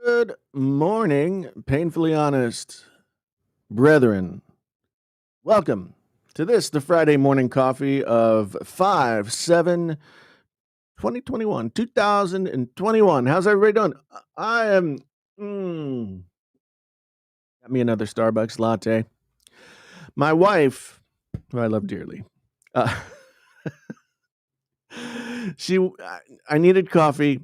Good morning, painfully honest brethren. Welcome to this, the Friday morning coffee of 5 7 2021. 2021. How's everybody doing? I am, mm, got me another Starbucks latte. My wife, who I love dearly, uh, I needed coffee.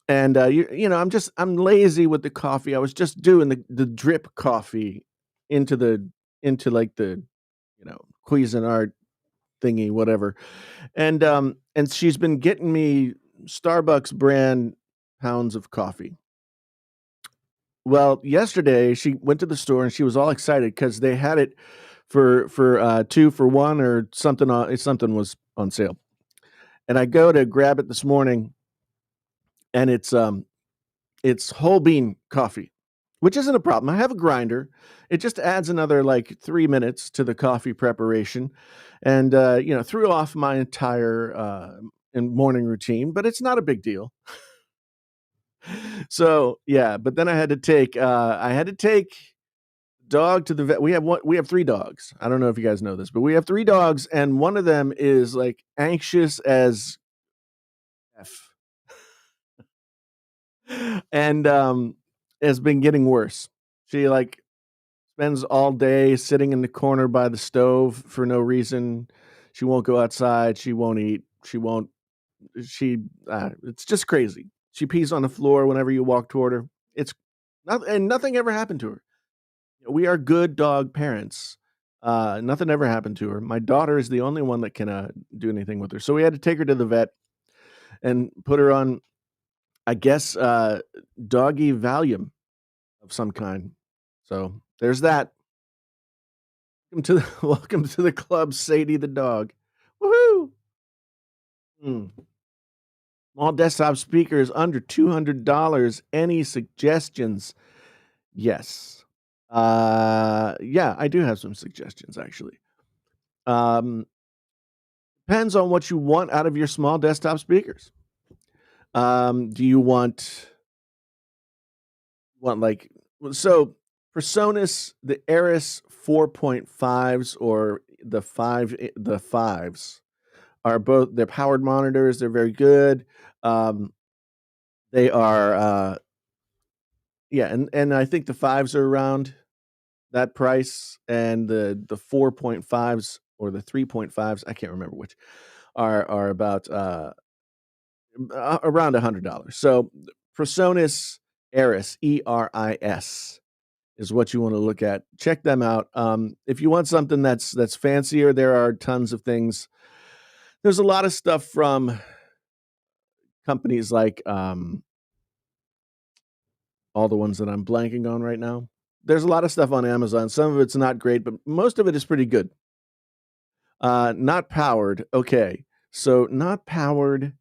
And I'm lazy with the coffee. I was just doing the drip coffee into the into like the Cuisinart thingy, whatever. And she's been getting me Starbucks brand pounds of coffee. Well, yesterday she went to the store and she was all excited because they had it for 2 for 1 or something. Something was on sale. And I go to grab it this morning, and it's whole bean coffee, which isn't a problem. I have a grinder. It just adds another like 3 minutes to the coffee preparation, and threw off my entire morning routine, but it's not a big deal. So yeah, but then I had to take dog to the vet. We have 3 dogs. I don't know if you guys know this, but we have 3 dogs, and one of them is like anxious as F. And has been getting worse. She like spends all day sitting in the corner by the stove for no reason. She won't go outside. She won't eat. She it's just crazy. She pees on the floor whenever you walk toward her. It's and nothing ever happened to her. We are good dog parents. Nothing ever happened to her. My daughter is the only one that can do anything with her. So we had to take her to the vet and put her on, I guess, doggy Valium of some kind. So there's that. Welcome to the club, Sadie the dog. Woohoo! Mm. Small desktop speakers under $200. Any suggestions? Yes. Yeah, I do have some suggestions actually. Um, Depends on what you want out of your small desktop speakers. Do you want like so for Sonos, the Eris 4.5s or the fives are both, they're powered monitors, they're very good. They are yeah, and I think the 5s are around that price, and the 4.5s or the 3.5s, I can't remember which, are about around $100. So Presonus Eris, Eris, is what you want to look at. Check them out. If you want something that's fancier, there are tons of things. There's a lot of stuff from companies like all the ones that I'm blanking on right now. There's a lot of stuff on Amazon. Some of it's not great, but most of it is pretty good. Not powered. Okay. So not powered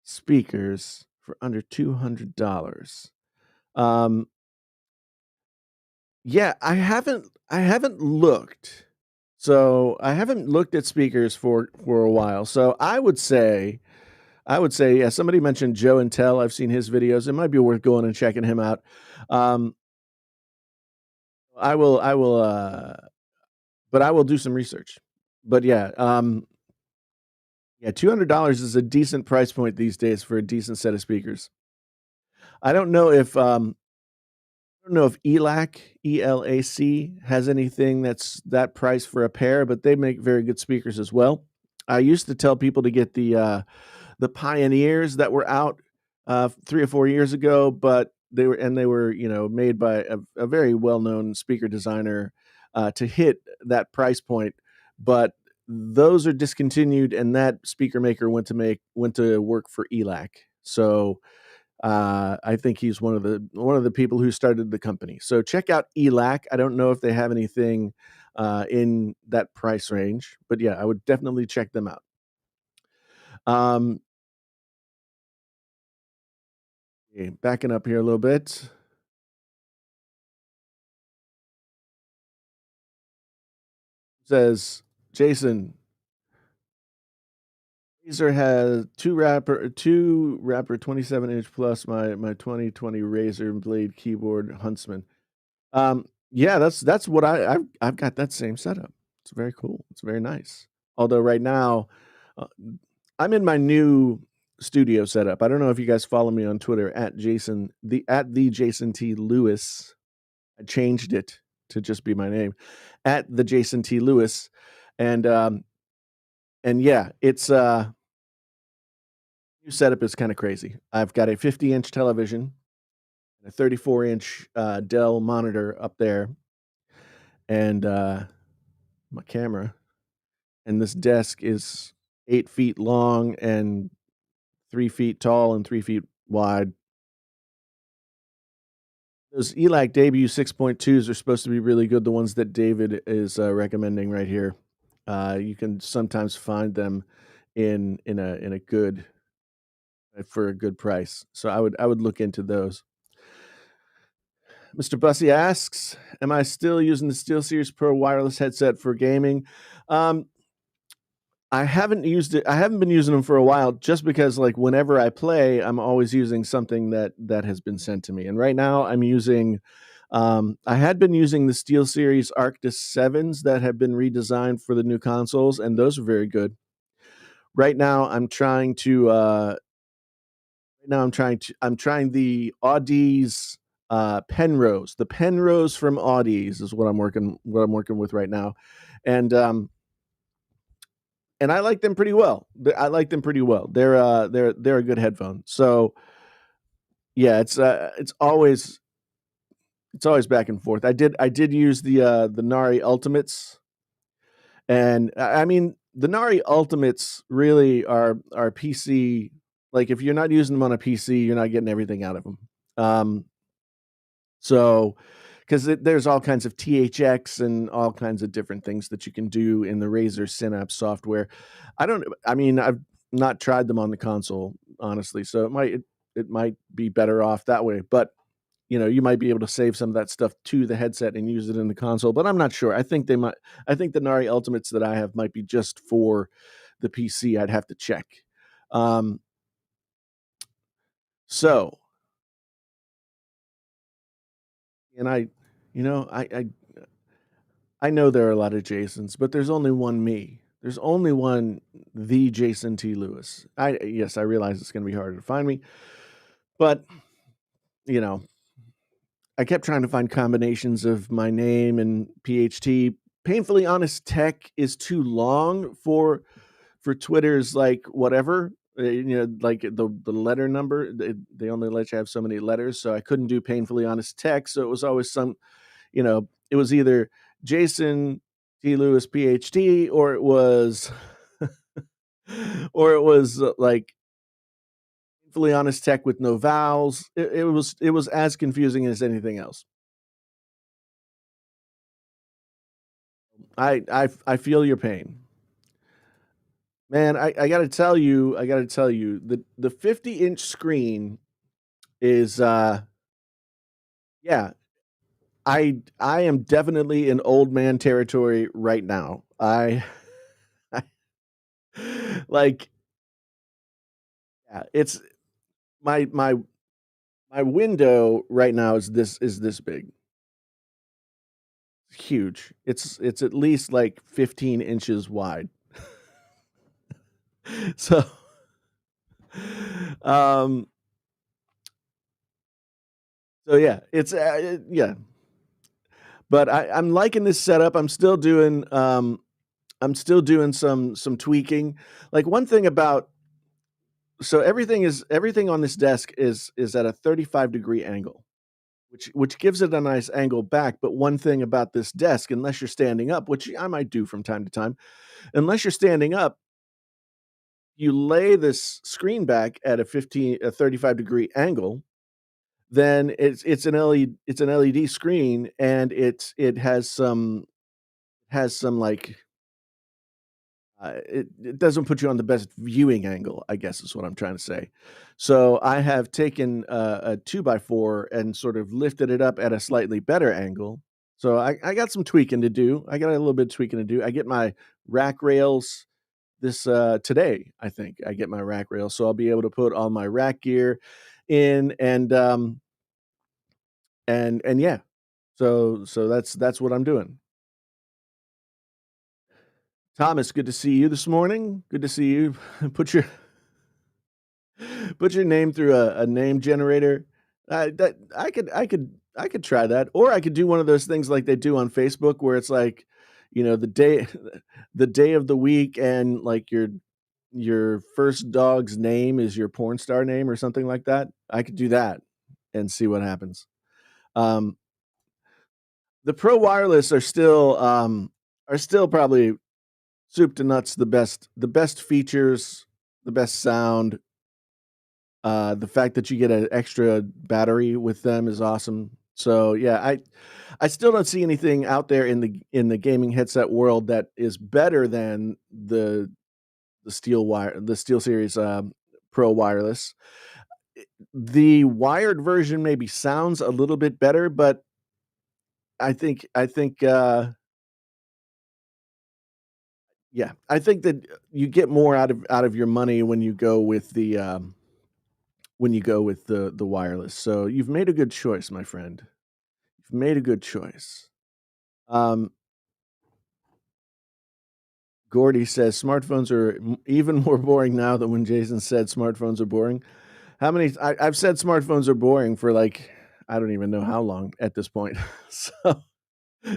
speakers for under $200. Um, yeah, I haven't looked. So I haven't looked at speakers for a while. So I would say, yeah, somebody mentioned Joe and Tell. I've seen his videos. It might be worth going and checking him out. Um, but I will do some research. But yeah, $200 is a decent price point these days for a decent set of speakers. I don't know if ELAC, ELAC has anything that's that price for a pair, but they make very good speakers as well. I used to tell people to get the Pioneers that were out 3 or 4 years ago, but they were made by a very well known speaker designer to hit that price point, but those are discontinued, and that speaker maker went to work for ELAC. So I think he's one of the people who started the company. So check out ELAC. I don't know if they have anything in that price range, but yeah, I would definitely check them out. Um, okay, backing up here a little bit. Says Jason, Razer has two Rapper 27-inch plus my 2020 Razer Blade keyboard Huntsman. Yeah, that's what I've got that same setup. It's very cool. It's very nice. Although right now, uh, I'm in my new studio setup. I don't know if you guys follow me on Twitter at the Jason T Lewis. I changed it to just be my name, at the Jason T Lewis, and yeah, it's new setup is kind of crazy. I've got a 50-inch television, a 34-inch Dell monitor up there, and my camera. And this desk is 8 feet long and 3 feet tall and 3 feet wide. Those ELAC Debut 6.2s are supposed to be really good. The ones that David is recommending right here. You can sometimes find them in a good for a good price. So I would look into those. Mr. Bussy asks, "Am I still using the SteelSeries Pro wireless headset for gaming?" Um, I haven't used it. I haven't been using them for a while, just because like whenever I play, I'm always using something that has been sent to me. And right now, I'm using. I had been using the SteelSeries Arctis 7s that have been redesigned for the new consoles, and those are very good. Right now, I'm trying to. I'm trying the Audis Penrose. The Penrose from Audis is what I'm working with right now, and I like them pretty well. I like them pretty well. They're a good headphone. So yeah, it's always back and forth. I did use the Nari Ultimates, and I mean the Nari Ultimates really are PC. Like if you're not using them on a PC, you're not getting everything out of them. So, because there's all kinds of THX and all kinds of different things that you can do in the Razer Synapse software. I mean, I've not tried them on the console, honestly, so it might be better off that way. But you might be able to save some of that stuff to the headset and use it in the console. But I'm not sure. I think they might. I think the Nari Ultimates that I have might be just for the PC. I'd have to check. Um, so, and I know there are a lot of Jasons, but there's only one me. There's only one the Jason T. Lewis. I realize it's going to be harder to find me, but you know, I kept trying to find combinations of my name and PHT. Painfully Honest Tech is too long for Twitter's like whatever. Like the letter number. They only let you have so many letters, so I couldn't do Painfully Honest Tech. So it was always it was either Jason T. Lewis PhD or it was like Fully Honest Tech with no vowels. It was as confusing as anything else. I feel your pain. Man, I gotta tell you, the 50-inch screen is yeah, I am definitely in old man territory right now. I like yeah, it's my window right now is this big. It's huge. It's at least like 15 inches wide. So um yeah, yeah. But I'm liking this setup. I'm still doing some tweaking. Like one thing about so everything on this desk is at a 35-degree angle, which gives it a nice angle back. But one thing about this desk, unless you're standing up, which I might do from time to time, unless you're standing up, you lay this screen back at a 35-degree angle, then it's an LED screen, and it has some like it doesn't put you on the best viewing angle, I guess is what I'm trying to say. So I have taken a 2x4 and sort of lifted it up at a slightly better angle. So I got some tweaking to do. I got a little bit of tweaking to do. I get my rack rails today, I think I get my rack rail, so I'll be able to put all my rack gear in and yeah. So that's what I'm doing. Thomas, good to see you this morning. Good to see you. Put your put your name through a name generator. That I could try that, or I could do one of those things like they do on Facebook, where it's like, the day the day of the week, and like your first dog's name is your porn star name or something like that. I could do that and see what happens. Um, the Pro Wireless are still probably soup to nuts the best features, the best sound. The fact that you get an extra battery with them is awesome. So yeah, I still don't see anything out there in the gaming headset world that is better than the Steel Series Pro Wireless. The wired version maybe sounds a little bit better, but I think yeah, I think that you get more out of your money when you go with the wireless. So you've made a good choice, my friend. You've made a good choice. Um, Gordy says smartphones are even more boring now than when Jason said smartphones are boring. I've said smartphones are boring for like I don't even know how long at this point. so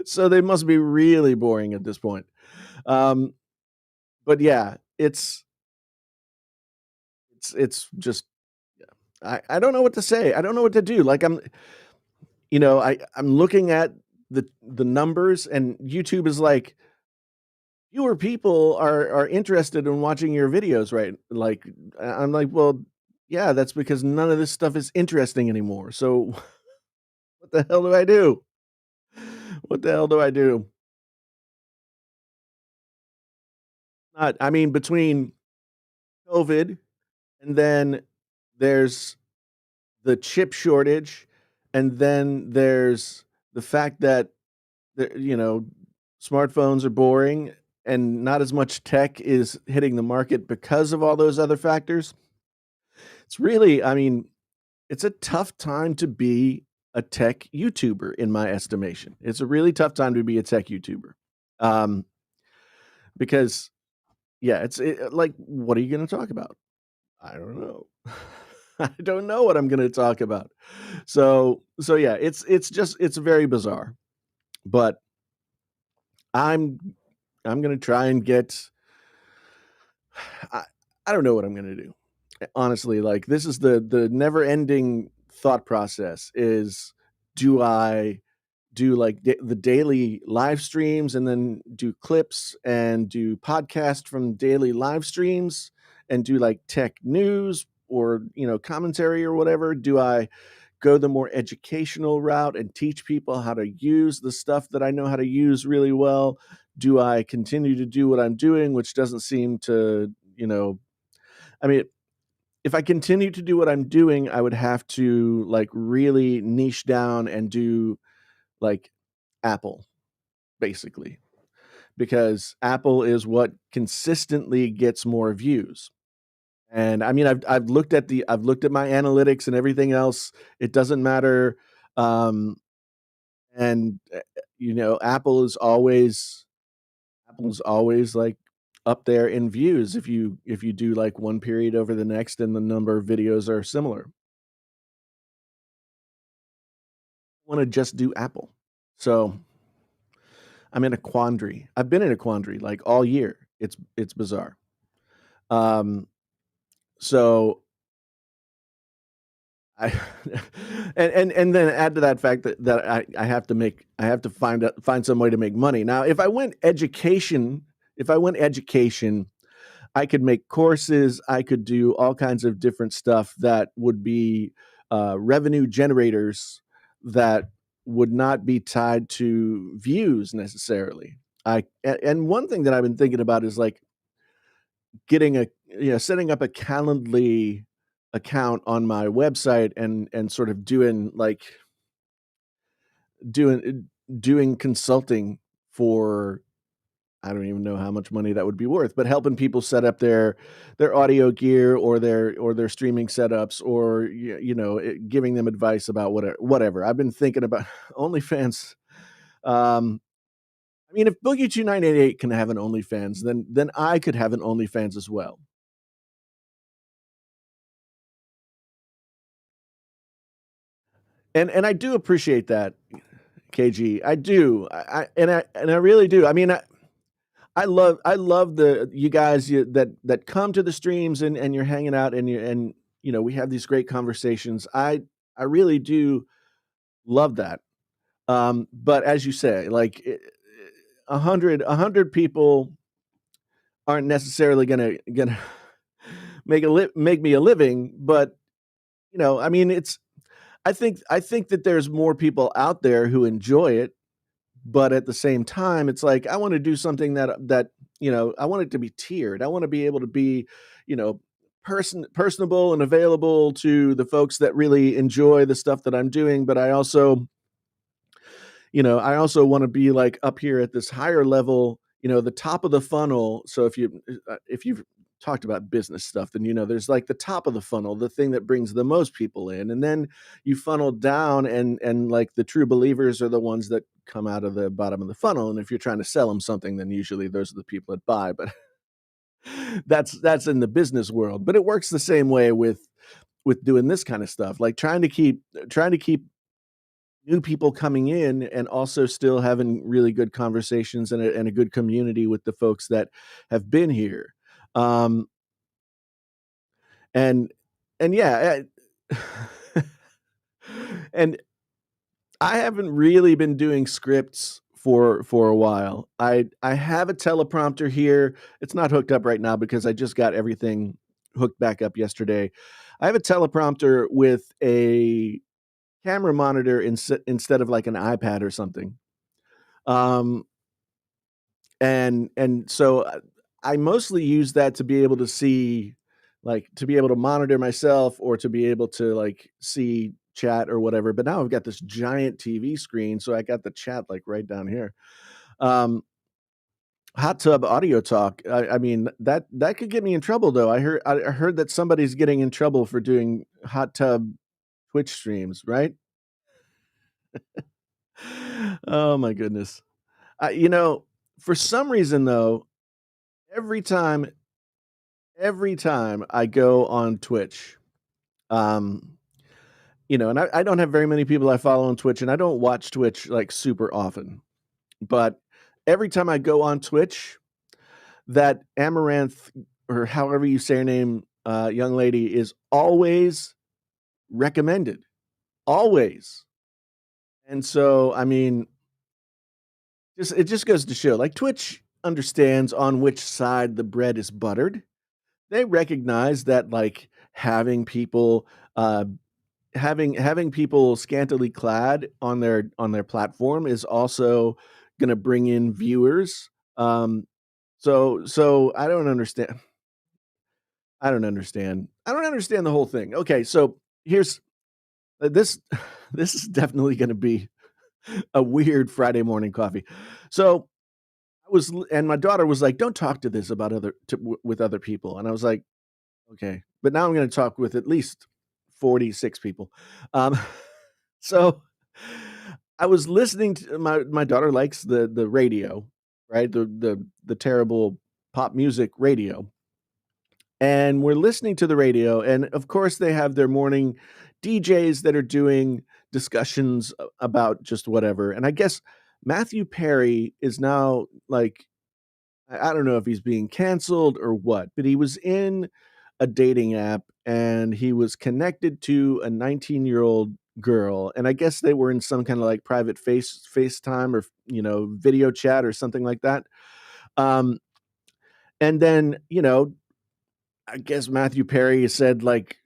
so they must be really boring at this point. Um, but yeah, it's just I don't know what to say. I don't know what to do. Like I'm looking at the numbers, and YouTube is like fewer people are interested in watching your videos, right? Like I'm like, well, yeah, that's because none of this stuff is interesting anymore. So what the hell do I do? What the hell do I do? Not, I mean, between COVID and then there's the chip shortage, and then there's the fact that smartphones are boring and not as much tech is hitting the market because of all those other factors. It's really, I mean, it's a tough time to be a tech YouTuber in my estimation. It's a really tough time to be a tech YouTuber. Um, because yeah, like what are you going to talk about? I don't know. I don't know what I'm going to talk about. So yeah, it's very bizarre. But I'm I'm going to try and get I I don't know what I'm gonna do. Honestly, like, this is the never-ending thought process is, do I do, like, the daily live streams and then do clips and do podcast from daily live streams and do, like, tech news or, commentary or whatever? Do I go the more educational route and teach people how to use the stuff that I know how to use really well? Do I continue to do what I'm doing, which doesn't seem to, I mean, if I continue to do what I'm doing, I would have to like really niche down and do like Apple, basically, because Apple is what consistently gets more views. And I mean, I've looked at my analytics and everything else. It doesn't matter. Um, and Apple's always like up there in views if you do like one period over the next and the number of videos are similar. Want to just do Apple. So I'm in a quandary. I've been in a quandary like all year. It's bizarre. Um, so I and then add to that fact that I have to find some way to make money. Now, if I went education, I could make courses. I could do all kinds of different stuff that would be revenue generators that would not be tied to views necessarily. And one thing that I've been thinking about is like setting up a Calendly account on my website and sort of doing doing consulting for I don't even know how much money that would be worth, but helping people set up their audio gear or their streaming setups or giving them advice about whatever. I've been thinking about OnlyFans. Um, I mean, if Boogie 2988 can have an OnlyFans, then I could have an OnlyFans as well. And I do appreciate that, KG. I do. I really do. I mean, I love the you guys that come to the streams and you're hanging out and we have these great conversations. I really do love that. But as you say, like 100 people aren't necessarily gonna make me a living, but I mean, I think that there's more people out there who enjoy it, but at the same time, it's like I want to do something that I want it to be tiered. I want to be able to be, you know, personable and available to the folks that really enjoy the stuff that I'm doing, but I also want to be like up here at this higher level, the top of the funnel. So if you've talked about business stuff, then there's like the top of the funnel, the thing that brings the most people in, and then you funnel down, and like the true believers are the ones that come out of the bottom of the funnel. And if you're trying to sell them something, then usually those are the people that buy. But that's in the business world. But it works the same way with doing this kind of stuff, like trying to keep new people coming in and also still having really good conversations and a good community with the folks that have been here. Um, and and yeah, and I haven't really been doing scripts for a while. I have a teleprompter here. It's not hooked up right now because I just got everything hooked back up yesterday. I have a teleprompter with a camera monitor instead of like an iPad or something. Um, and so I mostly use that to be able to see, like, to be able to monitor myself or to be able to like see chat or whatever. But now I've got this giant TV screen, so I got the chat like right down here. Um, Hot tub audio talk. I mean that could get me in trouble though. I heard that somebody's getting in trouble for doing hot tub Twitch streams, right? Oh my goodness. You know, for some reason though, every time every time I go on Twitch, um, and I don't have very many people I follow on Twitch, and I don't watch Twitch like super often. But every time I go on Twitch, that Amaranth or however you say her name, young lady is always recommended, always. And so, I mean, it just goes to show, like Twitch understands on which side the bread is buttered. They recognize that like uh having people scantily clad on their platform is also going to bring in viewers. So I don't understand the whole thing. Okay, so here's this this is definitely going to be a weird Friday morning coffee. So and my daughter was like, don't talk to this about with other people, and I was like, okay, but now I'm going to talk with at least 46 people. Um, so I was listening to my daughter likes the radio, right? The terrible pop music radio. And we're listening to the radio, and of course they have their morning DJs that are doing discussions about just whatever. And I guess Matthew Perry is now like, I don't know if he's being canceled or what, but he was in a dating app and he was connected to a 19-year-old girl, and I guess they were in some kind of like private FaceTime or video chat or something like that. Um, and then I guess Matthew Perry said like,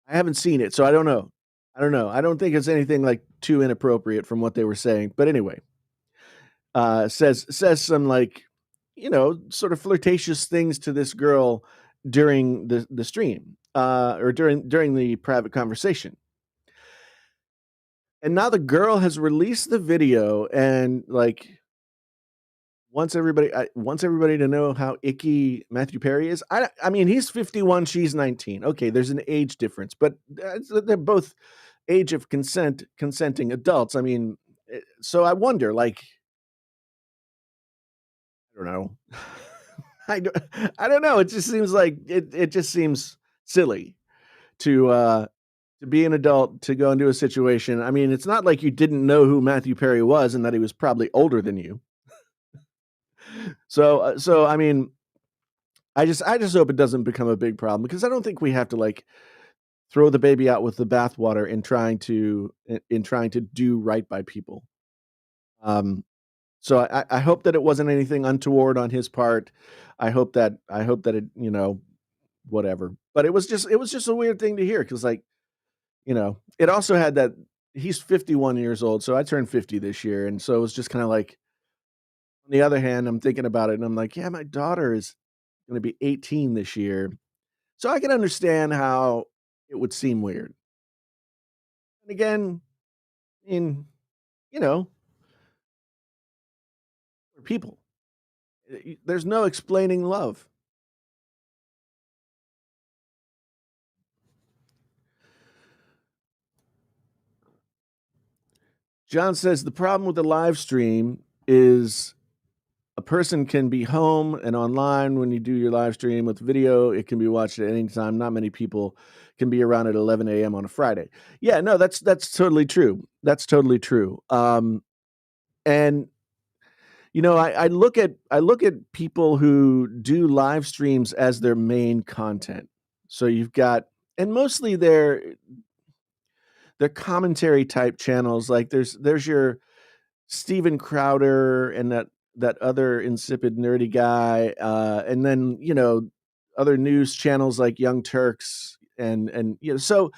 I haven't seen it, so I don't know. I don't know. I don't think it's anything like too inappropriate from what they were saying. But anyway, says some like, sort of flirtatious things to this girl during the stream, or during the private conversation. And now the girl has released the video and like wants everybody to know how icky Matthew Perry is. I mean, he's 51, she's 19. Okay, there's an age difference, but they're both age of consenting adults. I mean, so I wonder, like, I don't know. I don't, I don't know. It just seems like it just seems silly to be an adult to go into a situation. I mean, it's not like you didn't know who Matthew Perry was and that he was probably older than you. So I mean, I just hope it doesn't become a big problem because I don't think we have to like throw the baby out with the bathwater in trying to do right by people. Um, so I hope that it wasn't anything untoward on his part. I hope that it, whatever. But it was just a weird thing to hear because like, it also had that he's 51 years old, so I turned 50 this year, and so it was just kinda like on the other hand, I'm thinking about it and I'm like, "Yeah, my daughter is gonna be 18 this year." So I can understand how it would seem weird. And again, in you know, we're people. There's no explaining love. John says, "The problem with the live stream is a person can be home and online when you do your live stream with video. It can be watched at any time. Not many people can be around at 11 a.m. on a Friday." Yeah, no, that's totally true. That's totally true. And I look at people who do live streams as their main content. So you've got, and mostly they're commentary type channels. Like there's your Steven Crowder and that other insipid nerdy guy, and then, other news channels like Young Turks and so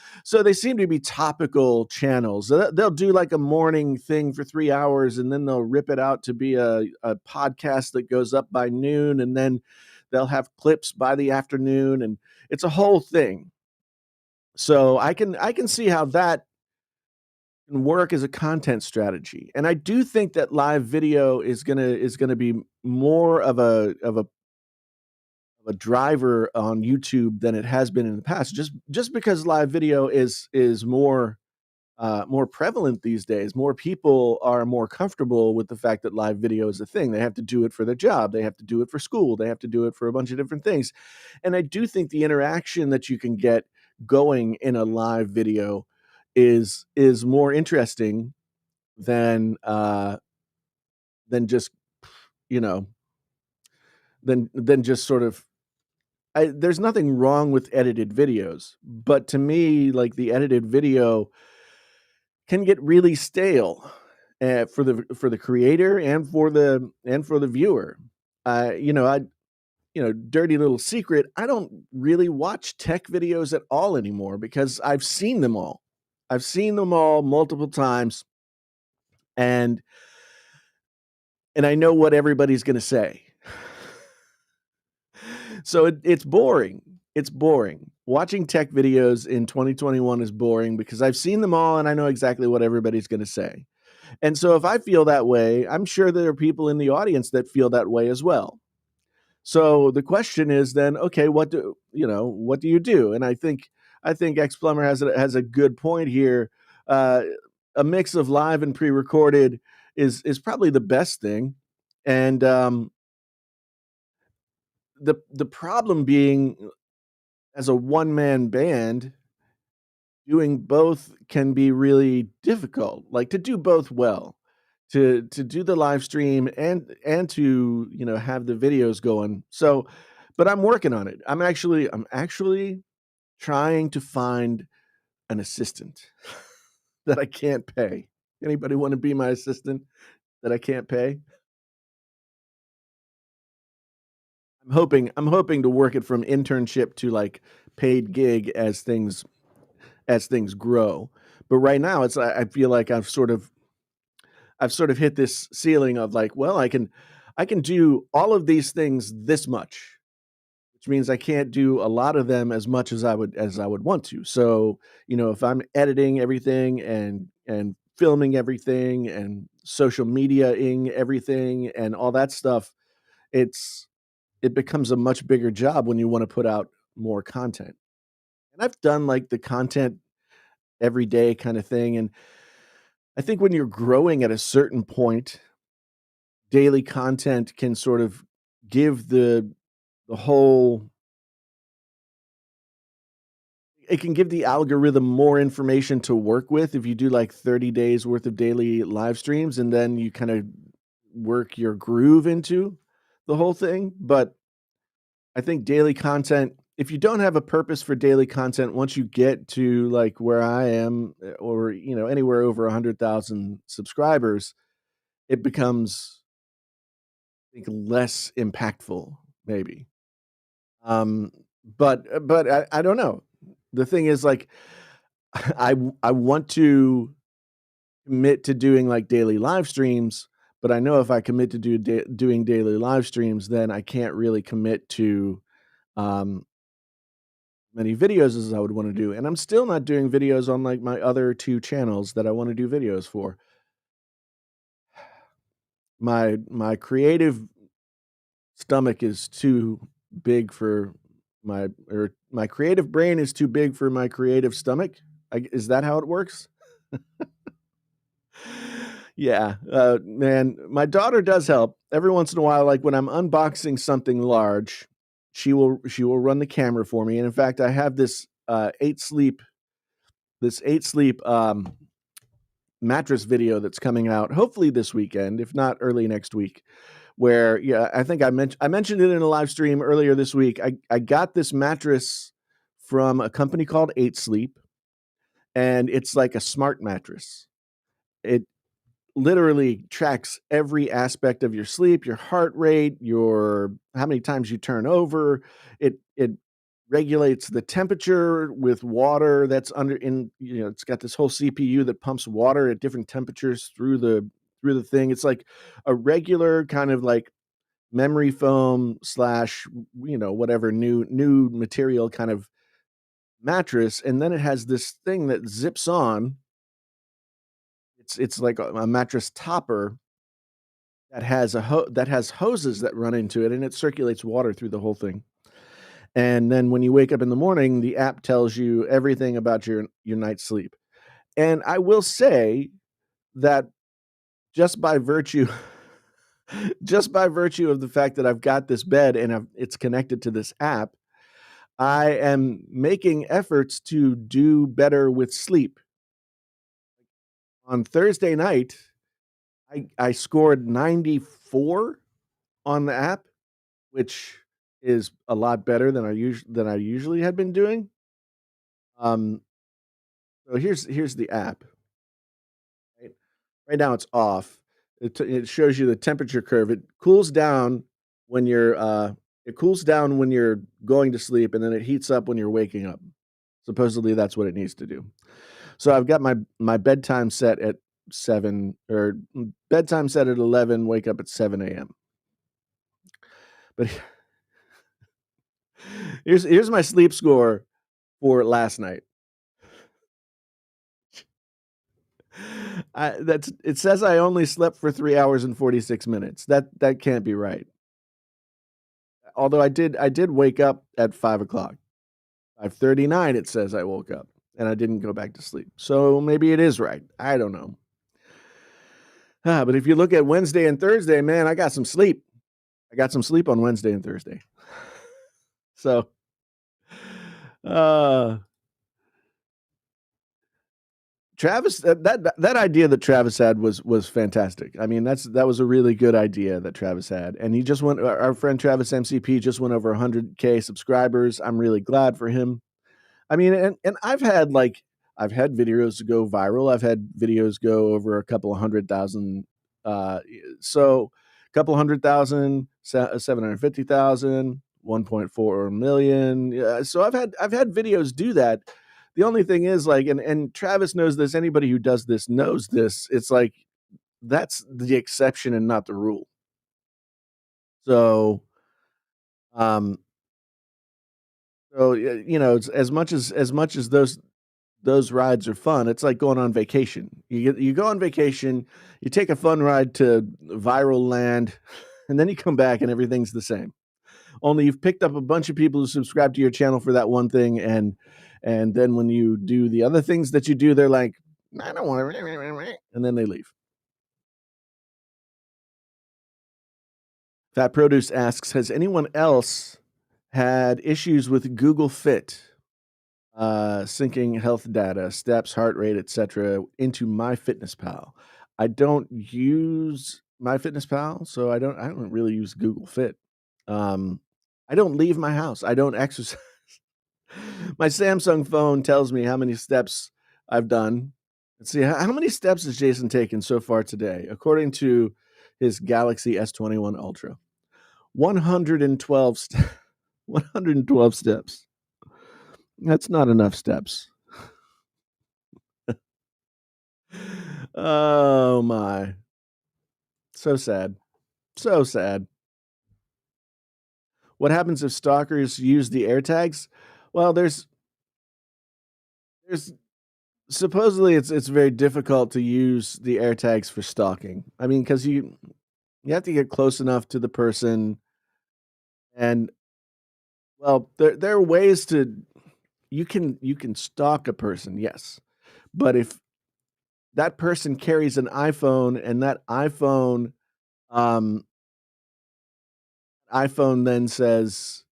they seem to be topical channels. They'll do like a morning thing for 3 hours, and then they'll rip it out to be a podcast that goes up by noon, and then they'll have clips by the afternoon, and it's a whole thing. So I can see how that can work as a content strategy. And I do think that live video is gonna be more of a driver on YouTube than it has been in the past. Just because live video is more prevalent these days. More people are more comfortable with the fact that live video is a thing. They have to do it for their job. They have to do it for school. They have to do it for a bunch of different things. And I do think the interaction that you can get going in a live video is more interesting than just you know than just sort of there's nothing wrong with edited videos, but to me, like the edited video can get really stale for the creator and for the viewer. I dirty little secret. I don't really watch tech videos at all anymore because I've seen them all. I've seen them all multiple times, and I know what everybody's going to say. So it's boring. It's boring. Watching tech videos in 2021 is boring because I've seen them all and I know exactly what everybody's going to say. And so if I feel that way, I'm sure there are people in the audience that feel that way as well. So the question is then, okay, what do you do? And I think X Plumber has a good point here. Uh, a mix of live and pre-recorded is probably the best thing. And the problem being, as a one man band, doing both can be really difficult. Like to do both well, to do the live stream and to have the videos going. So, but I'm working on it. I'm actually trying to find an assistant that I can't pay. Anybody want to be my assistant that I can't pay? I'm hoping to work it from internship to like paid gig as things grow. But right now, I feel like I've sort of hit this ceiling of like, well, I can do all of these things this much, which means I can't do a lot of them as much as I would want to. So, if I'm editing everything and filming everything and social media-ing everything and all that stuff, it's it becomes a much bigger job when you wanna put out more content. And I've done, like, the content every day kinda thing, and I think when you're growing at a certain point, daily content can sort of give the whole it can give the algorithm more information to work with if you do, like, 30 days worth of daily live streams, and then you kinda work your groove into the whole thing, but I think daily content if you don't have a purpose for daily content, once you get to, like, where I am, or, anywhere over 100,000 subscribers, it becomes, I think, less impactful, maybe. Um, but I don't know. The thing is, like, I want to commit to doing, like, daily live streams, but I know if I commit to doing daily live streams, then I can't really commit to, um, many videos as I would wanna do, and I'm still not doing videos on, like, my other 2 channels that I wanna do videos for. My creative stomach is too big for my creative brain is too big for my creative stomach? Is that how it works? Yeah, man, my daughter does help. Every once in a while, like, when I'm unboxing something large, she will run the camera for me, and in fact, I have this, 8 Sleep this 8 Sleep, mattress video that's coming out hopefully this weekend, if not early next week, where yeah, I think I mentioned it in a live stream earlier this week. I got this mattress from a company called 8 Sleep, and it's like a smart mattress. It literally tracks every aspect of your sleep, your heart rate, your how many times you turn over. It regulates the temperature with water that's under in it's got this whole CPU that pumps water at different temperatures through the thing. It's like a regular kind of like memory foam slash whatever new material kind of mattress, and then it has this thing that zips on. It's like a mattress topper that has hoses that run into it, and it circulates water through the whole thing. And then when you wake up in the morning, the app tells you everything about your night's sleep. And I will say that just by virtue just by virtue of the fact that I've got this bed and it's connected to this app, I am making efforts to do better with sleep. On Thursday night, I scored 94 on the app, which is a lot better than I usually had been doing. Um, so here's the app. Right, right now it's off. It shows you the temperature curve. It cools down when you're going to sleep, and then it heats up when you're waking up. Supposedly that's what it needs to do. So I've got my bedtime set at 7 or bedtime set at 11, wake up at 7 a.m. But here's my sleep score for last night. It says I only slept for 3 hours and 46 minutes. That can't be right. Although I did wake up at 5 o'clock. 5:39 it says I woke up, and I didn't go back to sleep. So maybe it is right. I don't know. But if you look at Wednesday and Thursday, man, I got some sleep. I got some sleep on Wednesday and Thursday. So, uh Travis, that idea that Travis had was fantastic. I mean, that was a really good idea that Travis had, and he just went. Our friend Travis MCP just went over 100K subscribers. I'm really glad for him. I mean, and I've had videos go viral. I've had videos go over a couple of 100,000. So a couple 100,000, 750,000, 1.4 million. Yeah, so I've had videos do that. The only thing is like, and Travis knows this. Anybody who does this knows this. It's like that's the exception and not the rule. So, um, it's as much as those those rides are fun. It's like going on vacation. You go on vacation, you take a fun ride to viral land, and then you come back and everything's the same. Only you've picked up a bunch of people who subscribe to your channel for that one thing, and then when you do the other things that you do, they're like, I don't want to, and then they leave. Fat Produce asks, has anyone else had issues with Google Fit syncing health data, steps, heart rate, etc., into MyFitnessPal? I don't use MyFitnessPal, so I don't really use Google Fit. I don't leave my house. I don't exercise. My Samsung phone tells me how many steps I've done. Let's see, how many steps has Jason taken so far today? According to his Galaxy S21 Ultra, 112 112 steps. That's not enough steps. Oh my. So sad. So sad. What happens if stalkers use the AirTags? Well, there's supposedly it's very difficult to use the AirTags for stalking. I mean, because you have to get close enough to the person, and well, there are ways to you can stalk a person, yes, but if that person carries an iPhone and that um, iPhone then says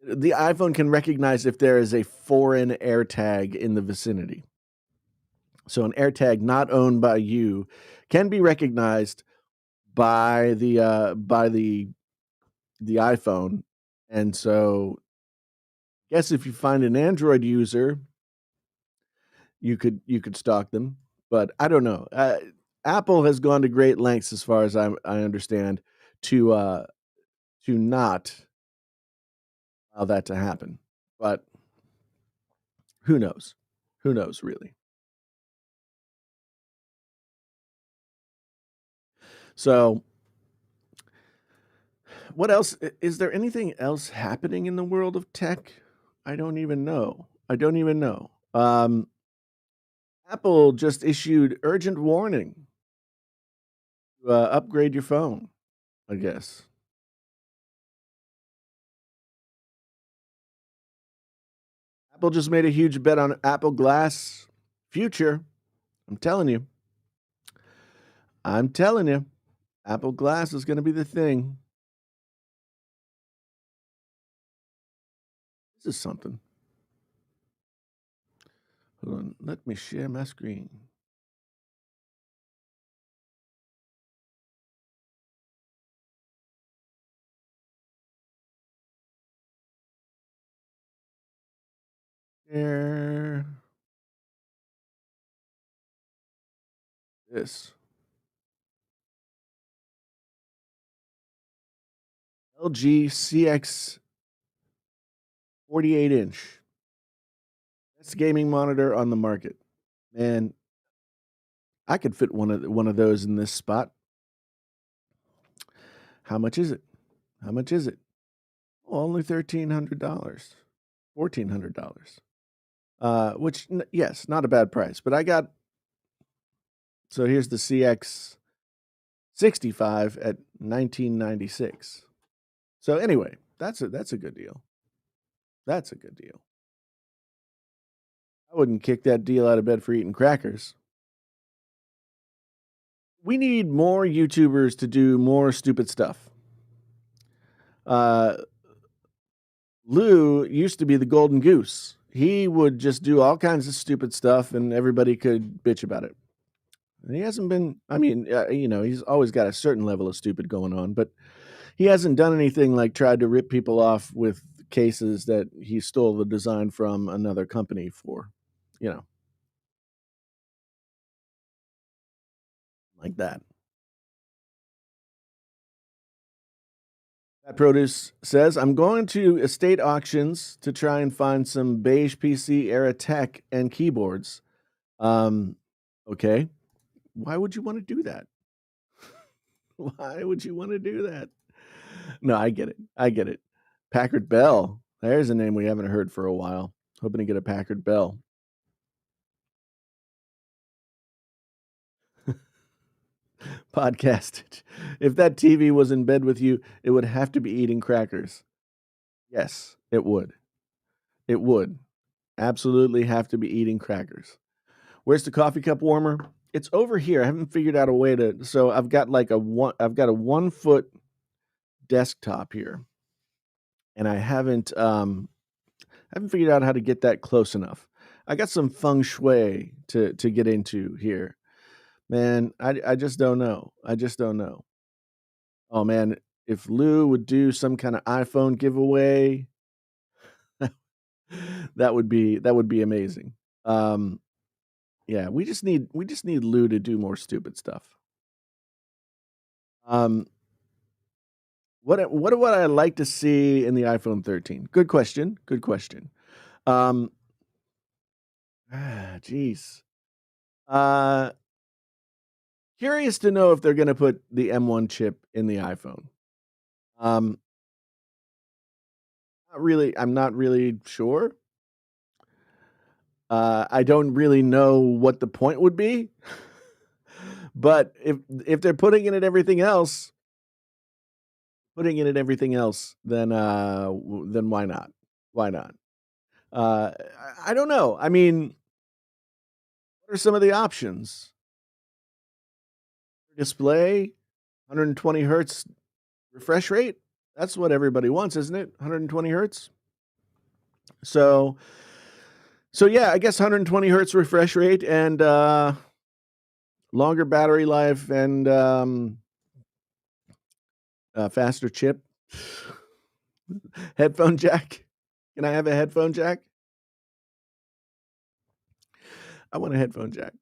the iPhone can recognize if there is a foreign AirTag in the vicinity. So an AirTag not owned by you can be recognized by the iPhone, and so I guess if you find an Android user, you could stalk them, but I don't know. Apple has gone to great lengths, as far as I understand, to not allow that to happen. But who knows? Who knows, really? So, what else? Is there anything else happening in the world of tech? I don't even know. I don't even know. Apple just issued urgent warning to upgrade your phone, I guess. Apple just made a huge bet on Apple Glass future. I'm telling you. I'm telling you. Apple Glass is going to be the thing. This is something. Hold on. Let me share my screen. Share this. LG CX 48 inch. Best gaming monitor on the market. Man, I could fit one of those in this spot. How much is it? How much is it? Oh, only $1,300. $1,400. Which yes, not a bad price. But I got so here's the CX 65 at 1996. So anyway, that's a good deal. That's a good deal. I wouldn't kick that deal out of bed for eating crackers. We need more YouTubers to do more stupid stuff. Uh, Lou used to be the golden goose. He would just do all kinds of stupid stuff, and everybody could bitch about it. And he hasn't been. I mean, he's always got a certain level of stupid going on, but he hasn't done anything like tried to rip people off with cases that he stole the design from another company for, you know, like that. That produce says, I'm going to estate auctions to try and find some beige PC era tech and keyboards. Um, okay. Why would you want to do that? Why would you want to do that? No, I get it. I get it. Packard Bell. There's a name we haven't heard for a while. Hoping to get a Packard Bell. Podcast. If that TV was in bed with you, it would have to be eating crackers. Yes, it would. It would. Absolutely have to be eating crackers. Where's the coffee cup warmer? It's over here. I haven't figured out a way to so I've got a 1 foot desktop here, and I haven't figured out how to get that close enough. I got some feng shui to get into here. Man, I just don't know. I just don't know. Oh man, if Lou would do some kind of iPhone giveaway, that would be amazing. Um, yeah, we just need Lou to do more stupid stuff. Um, what would I like to see in the iPhone 13? Good question. Good question. Um, Jeez. Uh, Curious to know if they're gonna put the M1 chip in the iPhone. Um, Not really. I'm not really sure. I don't really know what the point would be, but if they're putting it in everything else, then why not? Why not? I don't know. I mean, what are some of the options? Display, 120 hertz refresh rate. That's what everybody wants, isn't it? 120 hertz. So, so yeah, I guess 120 hertz refresh rate and longer battery life and faster chip. Headphone jack. Can I have a headphone jack? I want a headphone jack.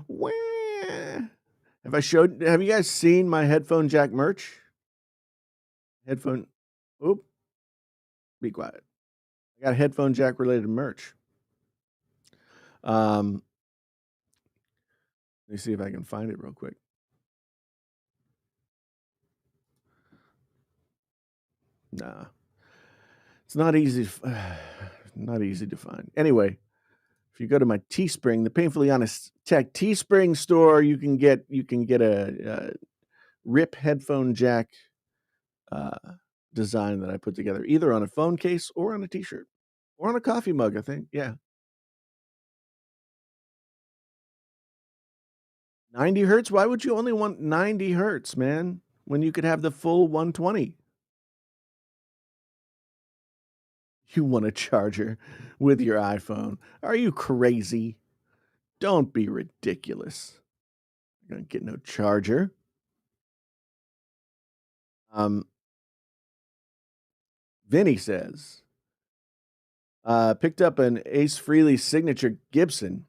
Wah. Have you guys seen my headphone jack merch? Headphone Oop, be quiet. I got headphone jack related merch. Um, Let me see if I can find it real quick. Nah, it's not easy. Not easy to find. Anyway, if you go to my Teespring, the Painfully Honest Tech Teespring store, you can get a RIP headphone jack uh, design that I put together, either on a phone case or on a T-shirt or on a coffee mug. I think, yeah, 90 hertz. Why would you only want 90 hertz, man? When you could have the full 120. You want a charger with your iPhone? Are you crazy? Don't be ridiculous. You're gonna get no charger. Um, Vinny says, picked up an Ace Frehley signature Gibson.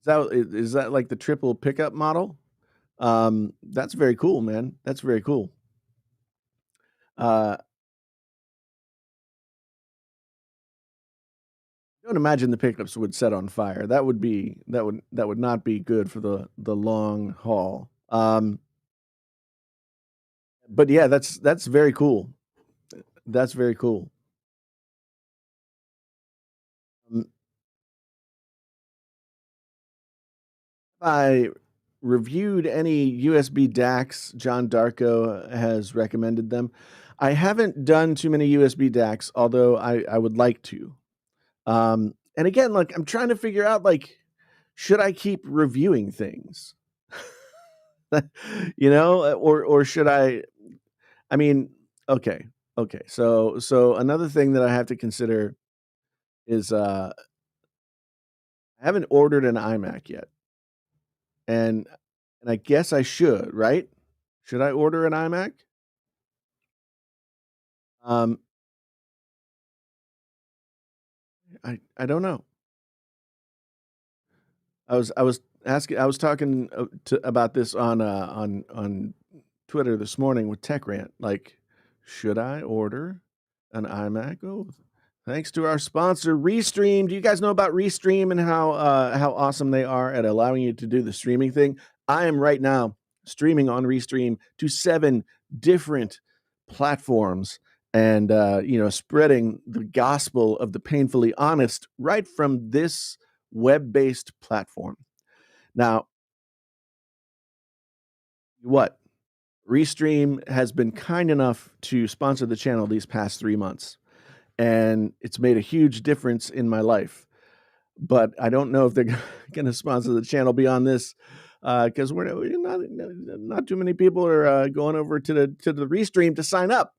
Is that like the triple pickup model? That's very cool, man. That's very cool. Uh, don't imagine the pickups would set on fire. That would not be good for the long haul. But yeah, that's very cool. That's very cool. Um, I reviewed any USB DACs. John Darko has recommended them. I haven't done too many USB DACs, although I would like to. And again, like I'm trying to figure out like, should I keep reviewing things? Or should I? I mean, okay, okay. So another thing that I have to consider is I haven't ordered an iMac yet, and I guess I should, right? Should I order an iMac? Um, I don't know. I was talking about this on Twitter this morning with Tech Rant. Like, should I order an iMac? Oh, thanks to our sponsor, Restream. Do you guys know about Restream and how awesome they are at allowing you to do the streaming thing? I am right now streaming on Restream to 7 different platforms and spreading the gospel of the painfully honest right from this web-based platform. Now, What? Restream has been kind enough to sponsor the channel these past 3 months, and it's made a huge difference in my life. But I don't know if they're gonna sponsor the channel beyond this, 'cause we're not too many people are, going over to the Restream to sign up.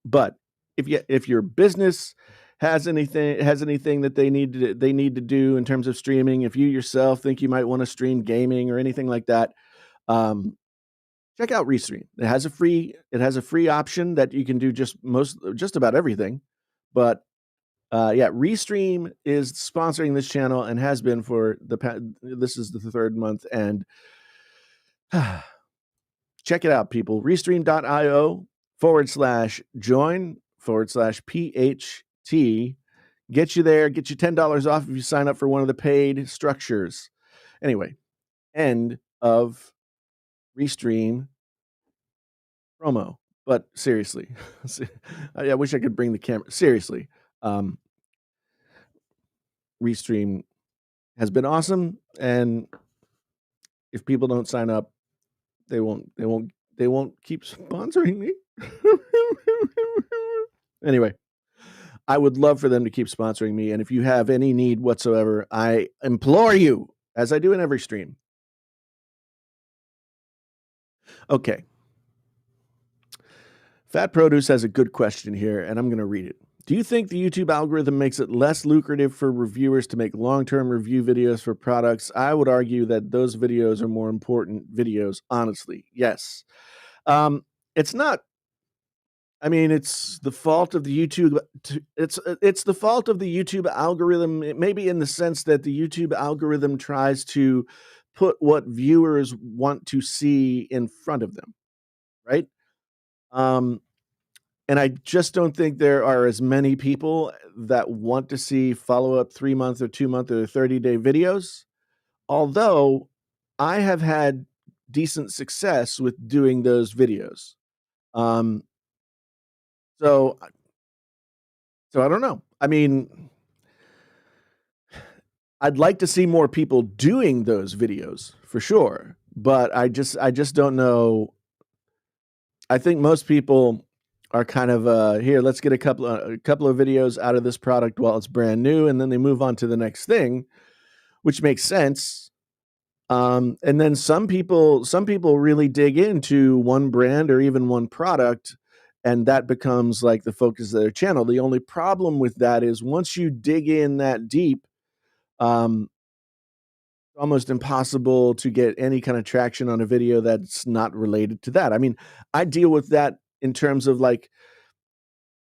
But if your business has anything that they need to do in terms of streaming, if you yourself think you might wanna stream gaming or anything like that, um, check out Restream. It has a free option that you can do just about everything. But, yeah, Restream is sponsoring this channel and has been for this is the 3rd month, and check it out, people. Restream.io/join/PHT. Get you there, get you $10 off if you sign up for one of the paid structures. Anyway, end of Restream promo. But seriously, I wish I could bring the camera. Seriously, um, Restream has been awesome, and if people don't sign up, they won't keep sponsoring me. Anyway, I would love for them to keep sponsoring me, and if you have any need whatsoever, I implore you, as I do in every stream. Okay. Fat Produce has a good question here, and I'm gonna read it. Do you think the YouTube algorithm makes it less lucrative for reviewers to make long-term review videos for products? I would argue that those videos are more important videos, honestly. Yes. It's not. I mean, it's the fault of the YouTube it's the fault of the YouTube algorithm, maybe in the sense that the YouTube algorithm tries to put what viewers want to see in front of them, right? Um, and I just don't think there are as many people that want to see follow-up 3-month or 2-month or 30-day videos, although I have had decent success with doing those videos. Um, so so I don't know. I mean, I'd like to see more people doing those videos for sure, but I just don't know. I think most people are kind of, "Here, let's get a couple of videos out of this product while it's brand new," and then they move on to the next thing, which makes sense. And then some people really dig into one brand or even one product, and that becomes, like, the focus of their channel. The only problem with that is once you dig in that deep, um almost impossible to get any kind of traction on a video that's not related to that. I mean, I deal with that in terms of like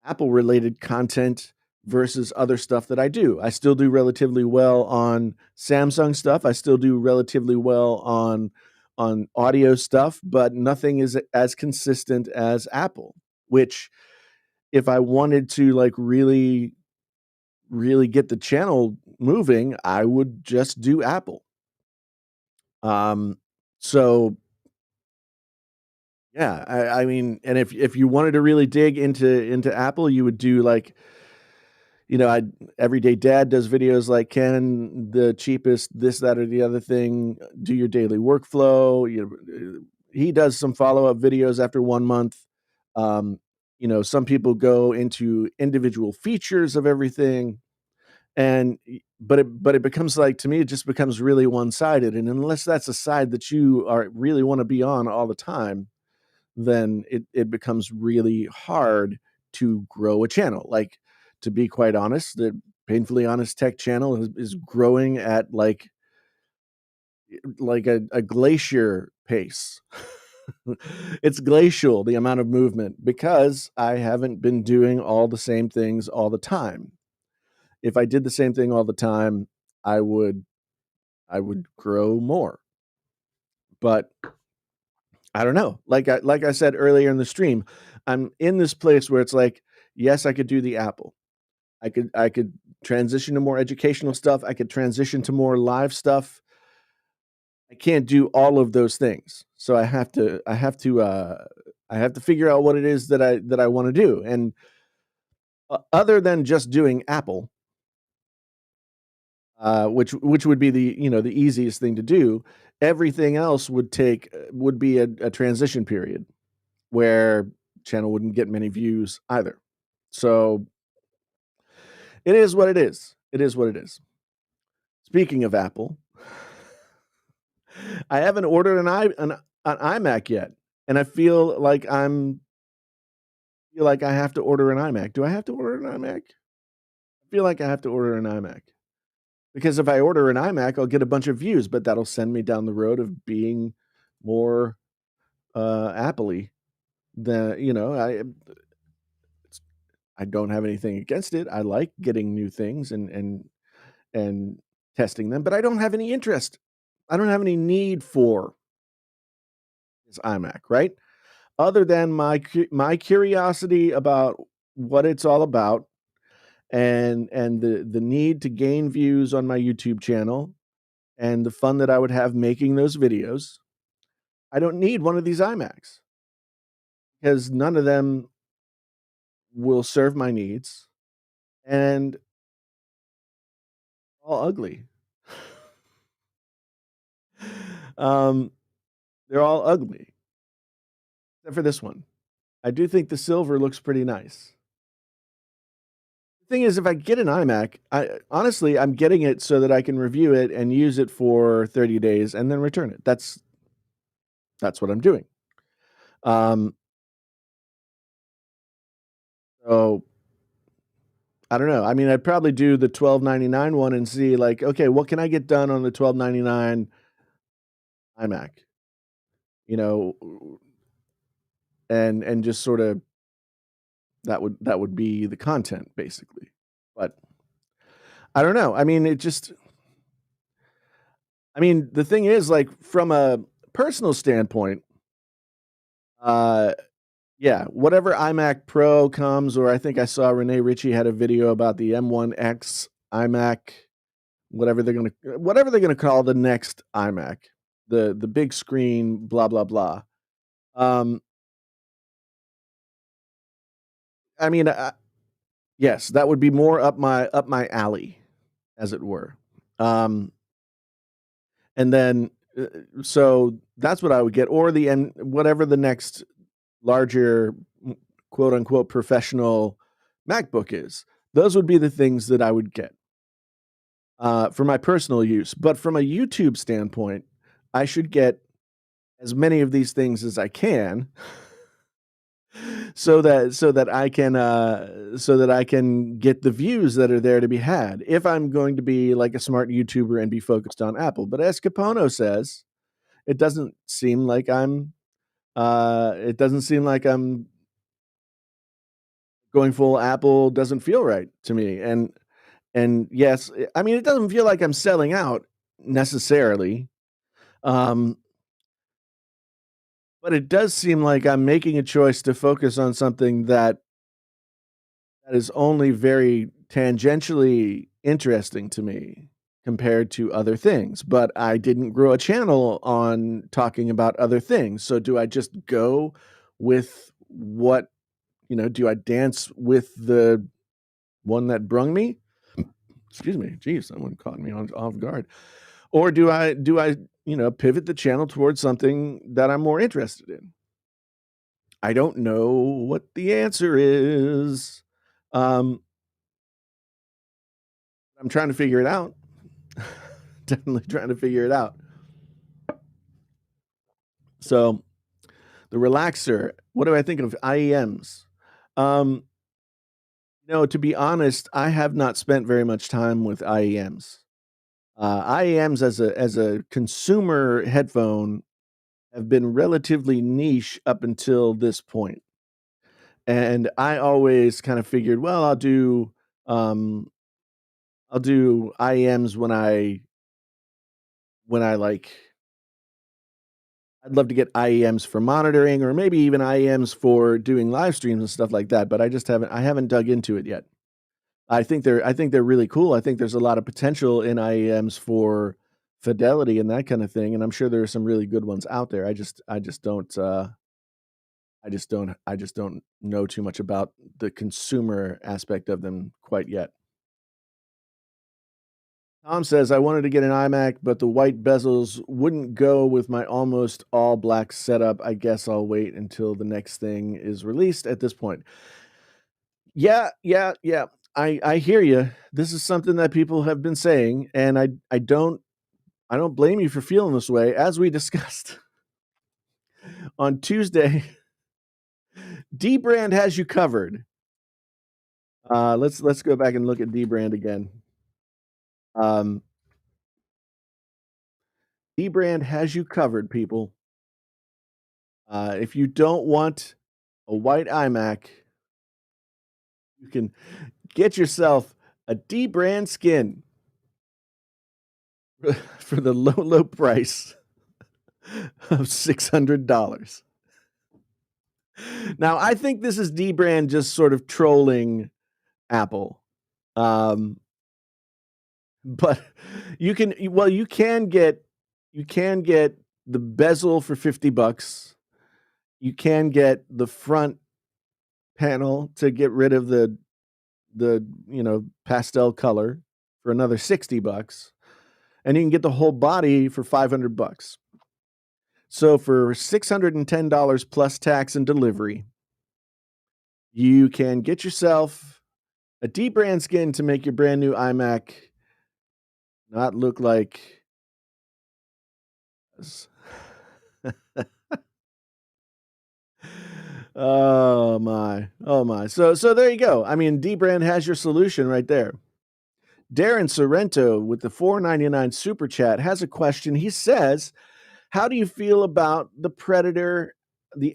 Apple related content versus other stuff that I do. I still do relatively well on Samsung stuff. I still do relatively well on audio stuff, but nothing is as consistent as Apple, which if I wanted to like really get the channel moving, I would just do Apple. Um, so yeah, I mean, and if you wanted to really dig into Apple, you would do like, I Everyday Dad does videos like can the cheapest this, that, or the other thing do your daily workflow. He does some follow-up videos after 1 month. Um, some people go into individual features of everything. But it becomes like to me, it just becomes really one-sided. And unless that's a side that you are really want to be on all the time, then it becomes really hard to grow a channel. Like, to be quite honest, the Painfully Honest Tech channel is growing at like a glacier pace. It's glacial, the amount of movement, because I haven't been doing all the same things all the time. If I did the same thing all the time, I would I would grow more. But I don't know. Like I said earlier in the stream, I'm in this place where it's like, yes, I could do the Apple. I could transition to more educational stuff. I could transition to more live stuff. I can't do all of those things. So I have to figure out what it is that I want to do. And other than just doing Apple, which would be the the easiest thing to do. Everything else would be a transition period where channel wouldn't get many views either. So it is what it is. It is what it is. Speaking of Apple, I haven't ordered an iMac yet, and I feel like I have to order an iMac. Do I have to order an iMac? I feel like I have to order an iMac because if I order an iMac, I'll get a bunch of views, but that'll send me down the road of being more Apple-y than I don't have anything against it. I like getting new things and testing them, but I don't have any interest. I don't have any need for this iMac, right? Other than my curiosity about what it's all about and the need to gain views on my YouTube channel and the fun that I would have making those videos. I don't need one of these iMacs because none of them will serve my needs and all ugly. Um, they're all ugly, except for this one. I do think the silver looks pretty nice. The thing is, if I get an iMac, honestly, I'm getting it so that I can review it and use it for 30 days and then return it. That's what I'm doing. Um, so I don't know. I mean, I'd probably do the $12.99 one and see like, okay, what can I get done on the $12.99 iMac? You know, and just sort of that would be the content basically. But I don't know. I mean, the thing is like from a personal standpoint, uh yeah, whatever iMac Pro comes, or I think I saw Rene Ritchie had a video about the M1X iMac, whatever they're gonna call the next iMac, the big screen, blah blah blah. Um, I mean, yes, that would be more up my alley, as it were. Um, and then so that's what I would get, or whatever the next larger quote unquote professional MacBook is. Those would be the things that I would get for my personal use. But from a YouTube standpoint, I should get as many of these things as I can so that I can get the views that are there to be had if I'm going to be like a smart YouTuber and be focused on Apple. But as Capono says, it doesn't seem like I'm going full Apple. Doesn't feel right to me. And yes, I mean, it doesn't feel like I'm selling out necessarily. Um, but it does seem like I'm making a choice to focus on something that is only very tangentially interesting to me compared to other things. But I didn't grow a channel on talking about other things. So do I just go with do I dance with the one that brung me? Excuse me. Geez, someone caught me off guard. Or do I pivot the channel towards something that I'm more interested in? I don't know what the answer is. Um, I'm trying to figure it out. Definitely trying to figure it out. So the relaxer, what do I think of IEMs? Um, to be honest, I have not spent very much time with IEMs. IEMs as a consumer headphone have been relatively niche up until this point. And I always kind of figured, well, um, I'll do IEMs when I like I'd love to get IEMs for monitoring or maybe even IEMs for doing live streams and stuff like that, but I haven't dug into it yet. I think they're really cool. I think there's a lot of potential in IEMs for fidelity and that kind of thing, and I'm sure there are some really good ones out there. I just don't know too much about the consumer aspect of them quite yet. Tom says, I wanted to get an iMac, but the white bezels wouldn't go with my almost all black setup. I guess I'll wait until the next thing is released at this point. Yeah, yeah, yeah. I hear you. This is something that people have been saying, and I don't blame you for feeling this way. As we discussed on Tuesday, Dbrand has you covered. Let's go back and look at Dbrand again. Um, Dbrand has you covered, people. If you don't want a white iMac, you can get yourself a Dbrand skin for the low, low price of $600. Now, I think this is Dbrand just sort of trolling Apple. But you can get the bezel for $50. You can get the front panel to get rid of the pastel color for another $60, and you can get the whole body for $500. So for $610 plus tax and delivery, you can get yourself a Dbrand skin to make your brand new iMac not look like oh my. Oh my. So there you go. I mean, Dbrand has your solution right there. Darren Sorrento with the $4.99 super chat has a question. He says, how do you feel about the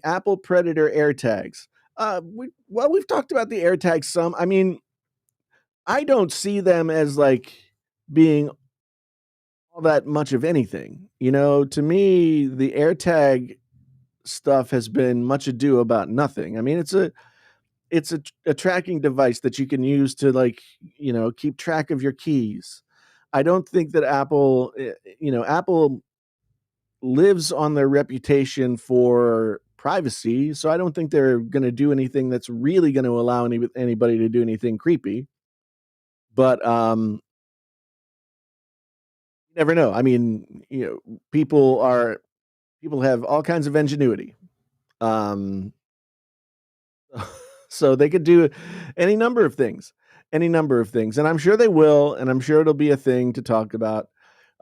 Apple Predator AirTags? We've talked about the AirTags some. I mean, I don't see them as like being all that much of anything. To me, the AirTag stuff has been much ado about nothing. I mean, it's a tracking device that you can use to keep track of your keys. I don't think that Apple lives on their reputation for privacy, so I don't think they're going to do anything that's really going to allow anybody to do anything creepy. But you never know. I mean, people have all kinds of ingenuity. Um, so they could do any number of things, and I'm sure they will, and I'm sure it'll be a thing to talk about.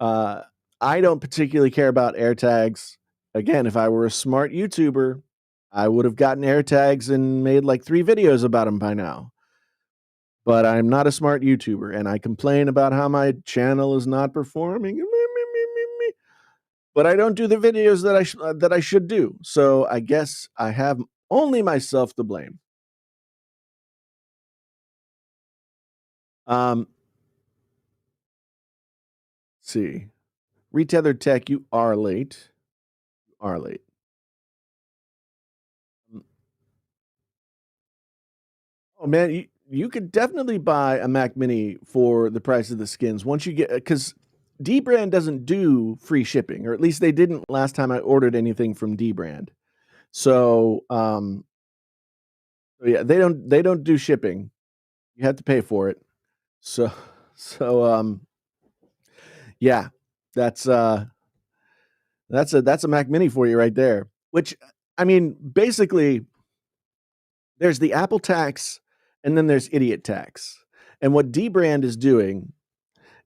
I don't particularly care about AirTags. Again, if I were a smart YouTuber, I would have gotten AirTags and made like 3 videos about them by now. But I'm not a smart YouTuber, and I complain about how my channel is not performing. But I don't do the videos that I should do. So I guess I have only myself to blame. Let's see. Retethered Tech, you are late. You are late. Oh man, you could definitely buy a Mac Mini for the price of the skins once you get, because Dbrand doesn't do free shipping, or at least they didn't last time I ordered anything from Dbrand. So yeah, they don't do shipping. You have to pay for it. So so yeah, that's that's a Mac Mini for you right there. Which, I mean, basically, there's the Apple tax, and then there's idiot tax. And what Dbrand is doing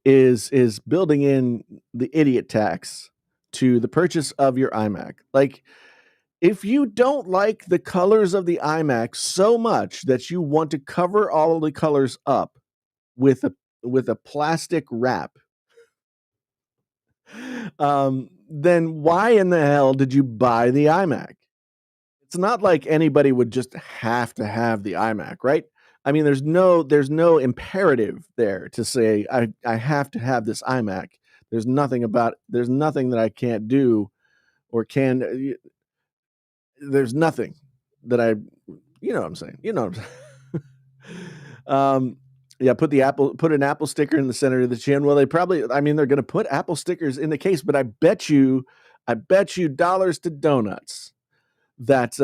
is building in the idiot tax to the purchase of your iMac. Like, if you don't like the colors of the iMac so much that you want to cover all of the colors up with a plastic wrap, then why in the hell did you buy the iMac? It's not like anybody would just have to have the iMac, right? I mean, there's no imperative there to say I have to have this iMac. There's nothing that I can't do or can. There's nothing that I, you know what I'm saying. You know what I'm saying. Yeah, put an Apple sticker in the center of the chin. Well, I mean, they're going to put Apple stickers in the case, but I bet you dollars to donuts that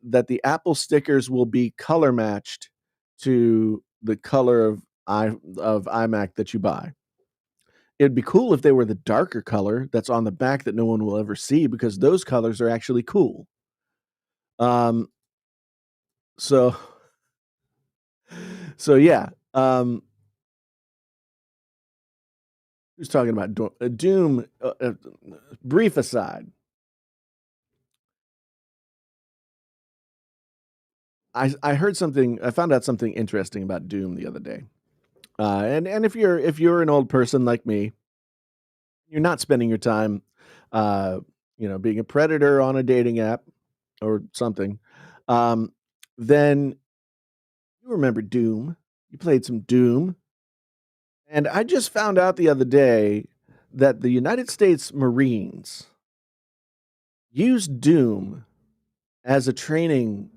that the Apple stickers will be color matched to the color of iMac that you buy. It'd be cool if they were the darker color that's on the back that no one will ever see because those colors are actually cool. Um, so so yeah, who's talking about Doom? Brief aside, I heard something. I found out something interesting about Doom the other day. And if you're an old person like me, you're not spending your time, uh, being a predator on a dating app or something, um, then you remember Doom. You played some Doom, and I just found out the other day that the United States Marines use Doom as a training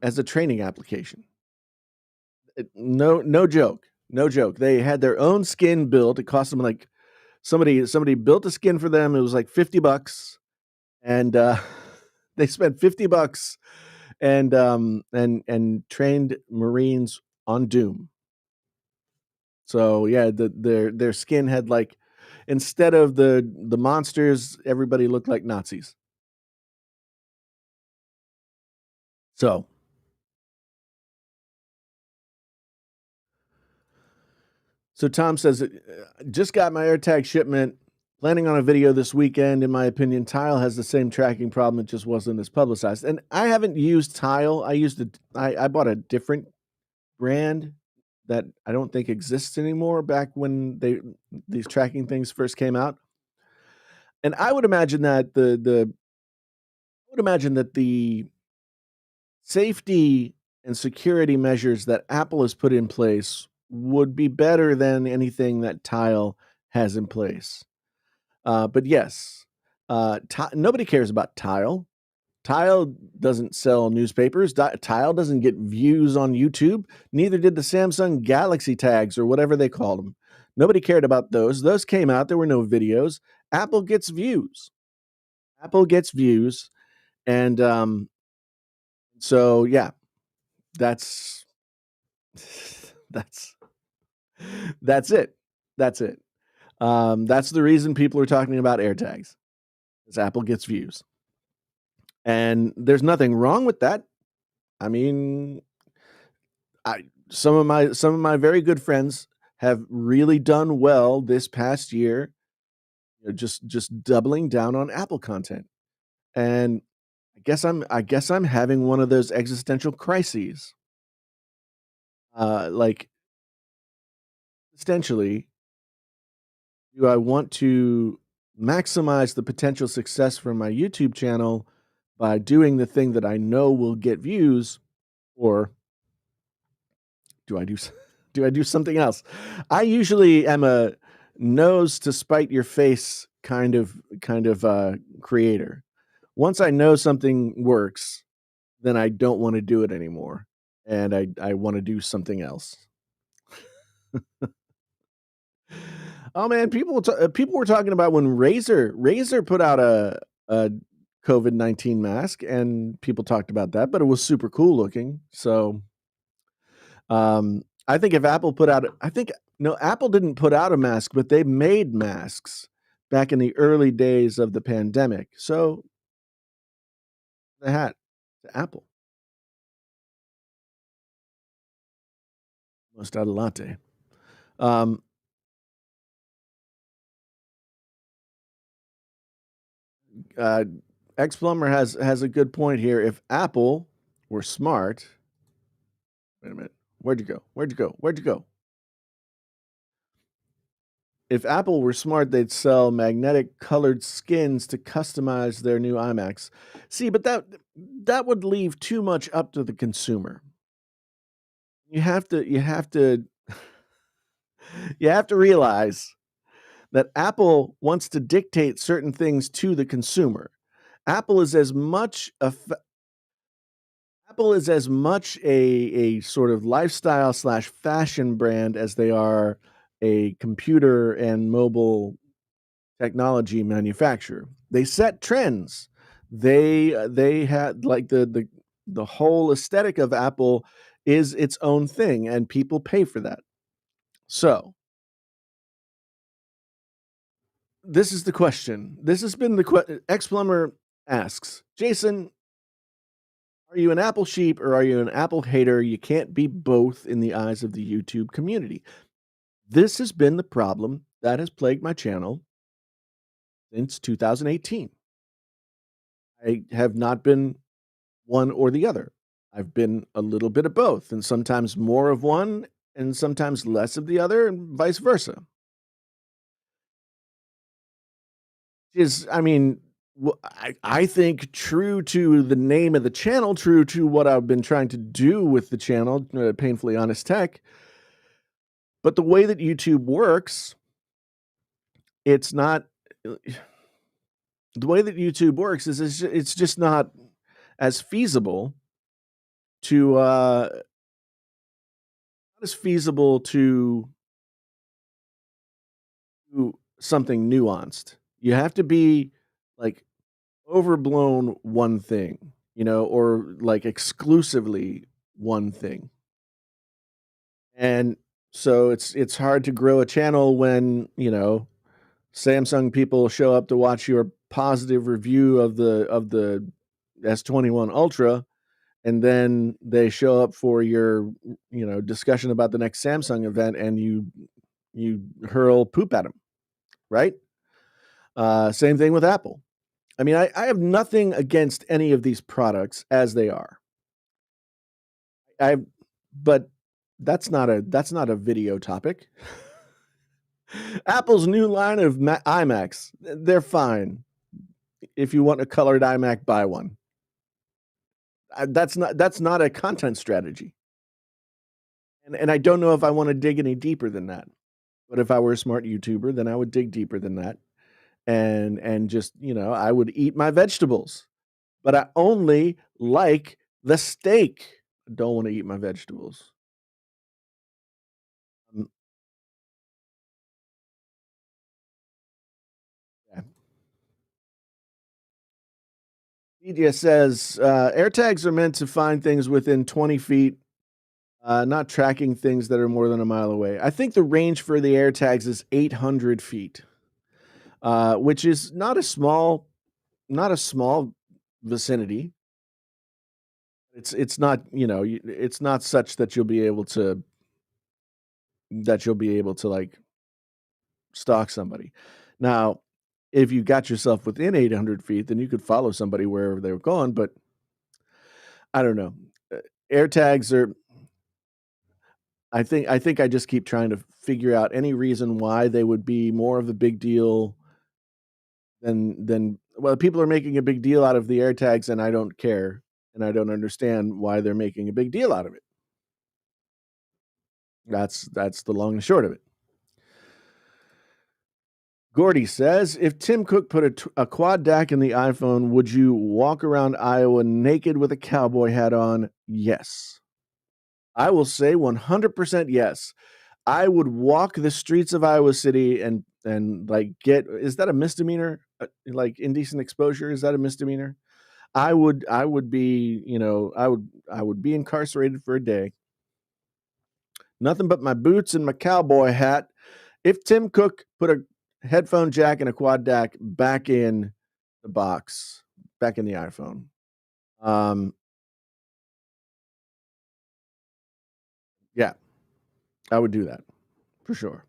application. No joke, no joke. They had their own skin built. It cost them like somebody built a skin for them. It was like $50, and they spent $50 and trained Marines on Doom. So yeah, their skin had like instead of the monsters, everybody looked like Nazis. So so Tom says, just got my AirTag shipment. Planning on a video this weekend. In my opinion, Tile has the same tracking problem. It just wasn't as publicized. And I haven't used Tile. I bought a different brand that I don't think exists anymore back when these tracking things first came out. And I would imagine that the safety and security measures that Apple has put in place would be better than anything that Tile has in place. But yes, nobody cares about Tile. Tile doesn't sell newspapers. Tile doesn't get views on YouTube. Neither did the Samsung Galaxy tags or whatever they called them. Nobody cared about those. Those came out. There were no videos. Apple gets views. Apple gets views, and so yeah, that's that's that's it. That's it. That's the reason people are talking about AirTags. Is Apple gets views, and there's nothing wrong with that. I mean, I some of my very good friends have really done well this past year, just doubling down on Apple content. And I guess I'm having one of those existential crises. Like essentially, do I want to maximize the potential success from my YouTube channel by doing the thing that I know will get views, or do I do do I do something else? I usually am a nose to spite your face kind of creator. Once I know something works, then I don't want to do it anymore, and I want to do something else. Oh man, people were talking about when Razer put out a COVID-19 mask, and people talked about that, but it was super cool looking. So I think if Apple put out, I think no, Apple didn't put out a mask, but they made masks back in the early days of the pandemic. So the hat to Apple, most out of latte. Um, uh, X Plumber has a good point here. If Apple were smart, wait a minute, where'd you go? Where'd you go? Where'd you go? If Apple were smart, they'd sell magnetic colored skins to customize their new iMacs. See, but that would leave too much up to the consumer. You have to you have to realize that Apple wants to dictate certain things to the consumer. Apple is as much a Apple is as much a sort of lifestyle slash fashion brand as they are a computer and mobile technology manufacturer. They set trends. They had like the whole aesthetic of Apple is its own thing, and people pay for that. So this is the question. This has been the X Plumber asks, Jason, are you an Apple sheep or are you an Apple hater? You can't be both in the eyes of the YouTube community. This has been the problem that has plagued my channel since 2018. I have not been one or the other. I've been a little bit of both, and sometimes more of one and sometimes less of the other, and vice versa. Is I mean, I think true to the name of the channel, true to what I've been trying to do with the channel, Painfully Honest Tech. But the way that YouTube works, it's not the way that YouTube works is it's just not as feasible to not as feasible to do something nuanced. You have to be like overblown one thing, or like exclusively one thing. And so it's hard to grow a channel when, Samsung people show up to watch your positive review of the S21 Ultra, and then they show up for your, discussion about the next Samsung event, and you hurl poop at them, right? Same thing with Apple. I mean, I have nothing against any of these products as they are. I but that's not a video topic. Apple's new line of iMacs, they're fine. If you want a colored iMac, buy one. That's not a content strategy. And I don't know if I wanna dig any deeper than that. But if I were a smart YouTuber, then I would dig deeper than that, and just, I would eat my vegetables, but I only like the steak. I don't wanna eat my vegetables. Mm, yeah. Media says, AirTags are meant to find things within 20 feet, not tracking things that are more than a mile away. I think the range for the AirTags is 800 feet, which is not a small vicinity. It's not, it's not such that you'll be able to, like, stalk somebody. Now, if you got yourself within 800 feet, then you could follow somebody wherever they were going, but I don't know. Uh, AirTags are I think I just keep trying to figure out any reason why they would be more of a big deal than well, people are making a big deal out of the AirTags, and I don't care, and I don't understand why they're making a big deal out of it. That's the long and short of it. Gordy says, if Tim Cook put a quad DAC in the iPhone, would you walk around Iowa naked with a cowboy hat on? Yes. I will say 100% yes. I would walk the streets of Iowa City and like is that a misdemeanor? Like indecent exposure, is that a misdemeanor? I would be, I would be incarcerated for a day. Nothing but my boots and my cowboy hat. If Tim Cook put a headphone jack and a quad DAC back in the box, back in the iPhone, um, yeah, I would do that for sure.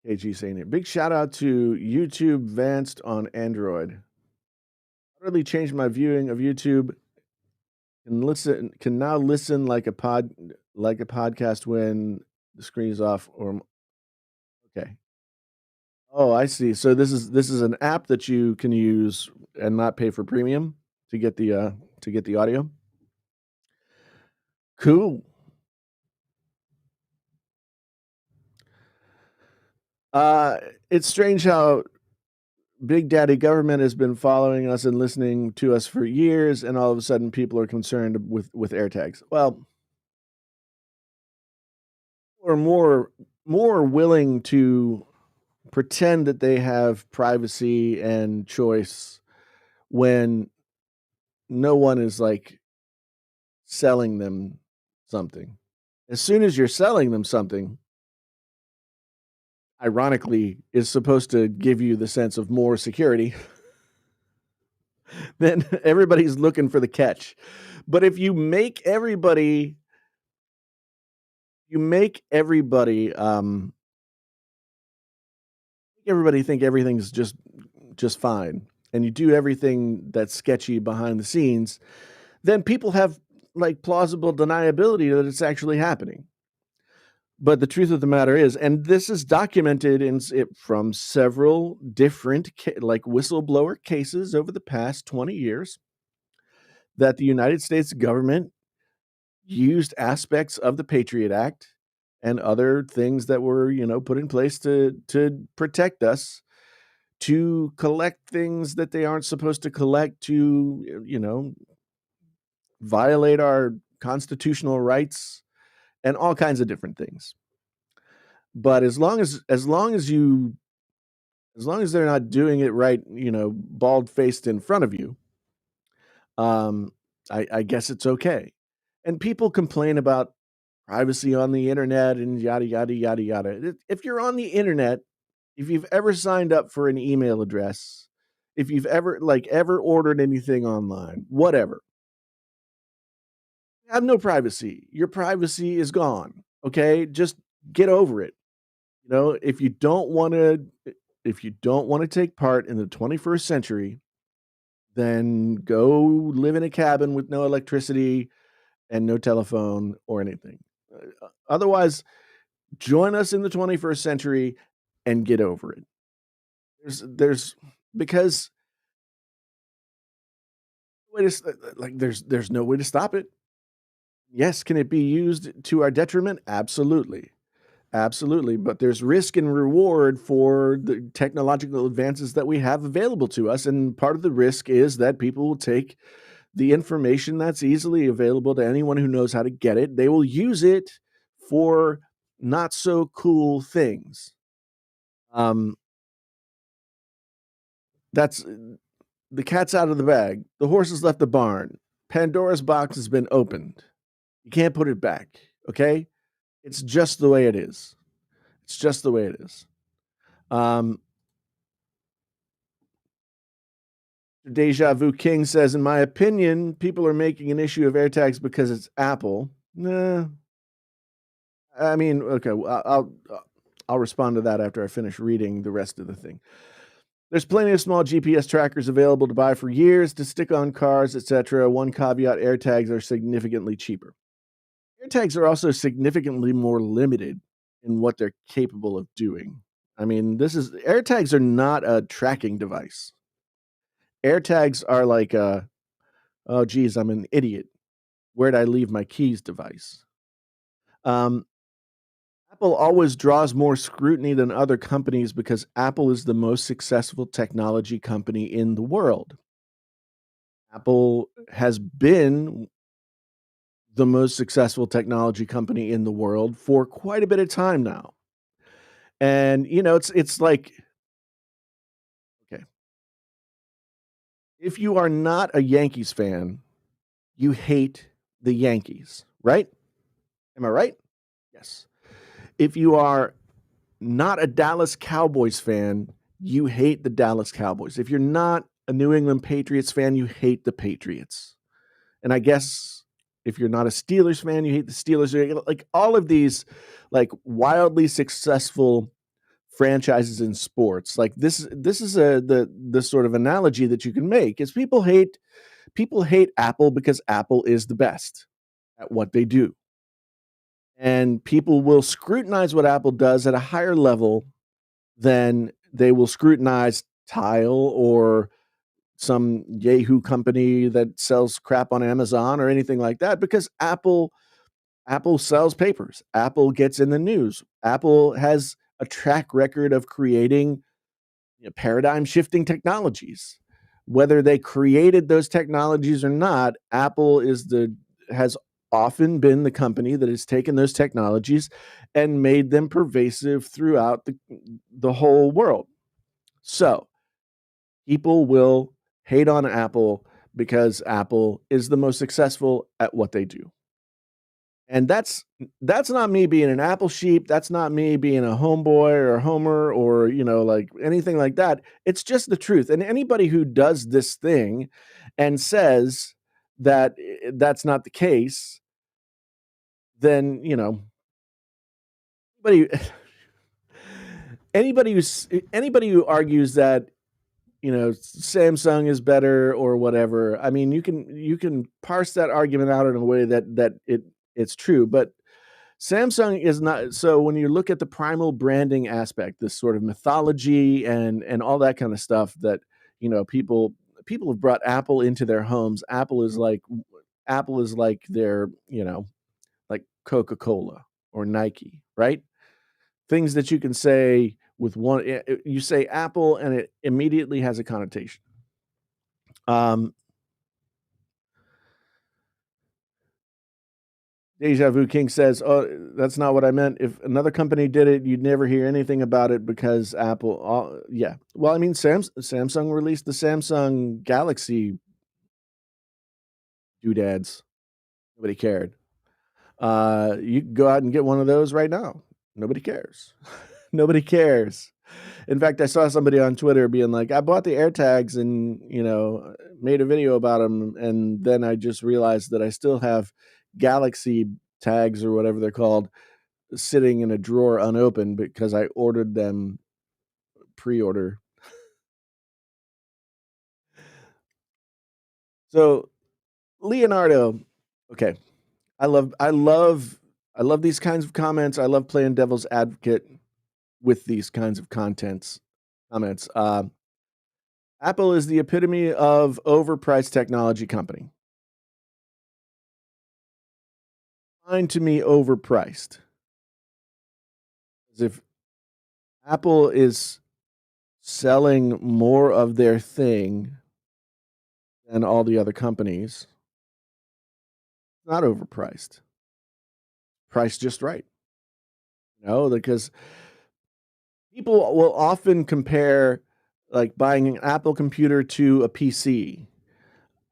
KG saying it. Big shout out to YouTube Vanced on Android. Really changed my viewing of YouTube. Can now listen like a podcast when the screen is off or okay. Oh, I see. So this is an app that you can use and not pay for premium to get the audio? Cool. Uh, it's strange how Big Daddy Government has been following us and listening to us for years, and all of a sudden people are concerned with AirTags. Well, or more willing to pretend that they have privacy and choice when no one is, like, selling them something. as soon as you're selling them something, ironically, is supposed to give you the sense of more security, then everybody's looking for the catch. But if you make everybody think everything's just fine, and you do everything that's sketchy behind the scenes, then people have, like, plausible deniability that it's actually happening. But the truth of the matter is, and this is documented from several different like whistleblower cases over the past 20 years, that the United States government used aspects of the Patriot Act and other things that were, put in place to protect us, to collect things that they aren't supposed to collect, to, violate our constitutional rights and all kinds of different things. But as long as they're not doing it right, bald faced in front of you, um, I guess it's okay. And people complain about privacy on the internet and yada yada yada yada. If you're on the internet, if you've ever signed up for an email address, if you've ever ordered anything online, whatever, you have no privacy. Your privacy is gone. Okay, just get over it. If you don't want to take part in the 21st century, then go live in a cabin with no electricity and no telephone or anything. Otherwise, join us in the 21st century and get over it. There's because there's no way to stop it. Yes, can it be used to our detriment? Absolutely. Absolutely, but there's risk and reward for the technological advances that we have available to us, and part of the risk is that people will take the information that's easily available to anyone who knows how to get it. They will use it for not so cool things. Um, that's the cat's out of the bag. The horse has left the barn. Pandora's box has been opened. You can't put it back. Okay, it's just the way it is. It's just the way it is. Um, Deja Vu King says, in my opinion, people are making an issue of AirTags because it's Apple. Nah, I mean, okay, I'll respond to that after I finish reading the rest of the thing. There's plenty of small GPS trackers available to buy for years to stick on cars, etc. One caveat: AirTags are significantly cheaper. AirTags are also significantly more limited in what they're capable of doing. I mean, AirTags are not a tracking device. AirTags are like oh geez, I'm an idiot. Where'd I leave my keys device? Um, Apple always draws more scrutiny than other companies because Apple is the most successful technology company in the world. Apple has been the most successful technology company in the world for quite a bit of time now. And it's like, okay, if you are not a Yankees fan, you hate the Yankees, right? Am I right? Yes. If you are not a Dallas Cowboys fan, you hate the Dallas Cowboys. If you're not a New England Patriots fan, you hate the Patriots. And I guess if you're not a Steelers fan, you hate the Steelers. Like all of these, like wildly successful franchises in sports. Like this is the sort of analogy that you can make is people hate Apple because Apple is the best at what they do. And people will scrutinize what Apple does at a higher level than they will scrutinize Tile or some Yahoo company that sells crap on Amazon or anything like that, because Apple sells papers. Apple gets in the news. Apple has a track record of creating paradigm shifting technologies. Whether they created those technologies or not, Apple has often been the company that has taken those technologies and made them pervasive throughout the whole world. So people will hate on Apple because Apple is the most successful at what they do. And that's not me being an Apple sheep, that's not me being a homeboy or a homer or, like, anything like that. It's just the truth, and anybody who does this thing and says that that's not the case, then, anybody anybody who argues that, Samsung is better or whatever, I mean, you can parse that argument out in a way that it's true, but Samsung is not. So when you look at the primal branding aspect, this sort of mythology and all that kind of stuff that, people have brought Apple into their homes. Apple is like their, like Coca-Cola or Nike, right? Things that you can say with one you say Apple and it immediately has a connotation. Um, Deja Vu King says, "Oh, that's not what I meant. If another company did it, you'd never hear anything about it because Apple." Yeah. Well, I mean, Samsung released the Samsung Galaxy doodads. Nobody cared. You can go out and get one of those right now. Nobody cares. Nobody cares. In fact, I saw somebody on Twitter being like, "I bought the AirTags and made a video about them, and then I just realized that I still have Galaxy tags or whatever they're called sitting in a drawer unopened because I ordered them pre-order." So Leonardo, okay, I love these kinds of comments. I love playing devil's advocate with these kinds of comments. Apple is the epitome of overpriced technology company. Fine to me, overpriced. As if Apple is selling more of their thing than all the other companies, not overpriced. Priced just right. Because people will often compare like buying an Apple computer to a PC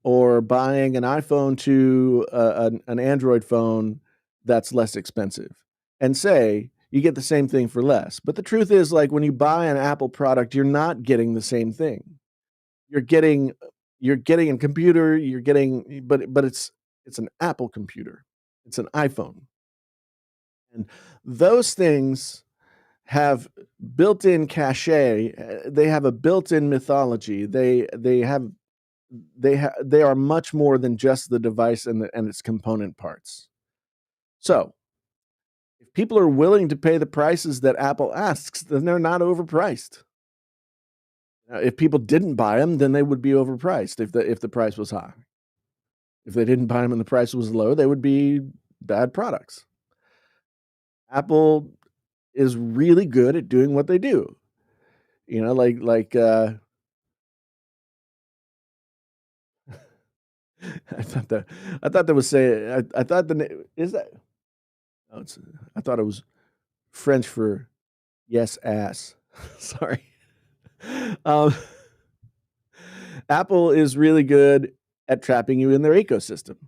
or buying an iPhone to an Android phone that's less expensive and say you get the same thing for less. But the truth is, like, when you buy an Apple product, you're not getting the same thing. You're getting you're getting a computer, but it's an Apple computer. It's an iPhone. And those things have built-in cachet. They have a built-in mythology. They are much more than just the device and its component parts. So, if people are willing to pay the prices that Apple asks, then they're not overpriced. If people didn't buy them, then they would be overpriced if the price was high. If they didn't buy them and the price was low, they would be bad products. Apple is really good at doing what they do. Like I thought that was saying I thought is that no, I thought it was French for yes ass. Sorry. Um, Apple is really good at trapping you in their ecosystem.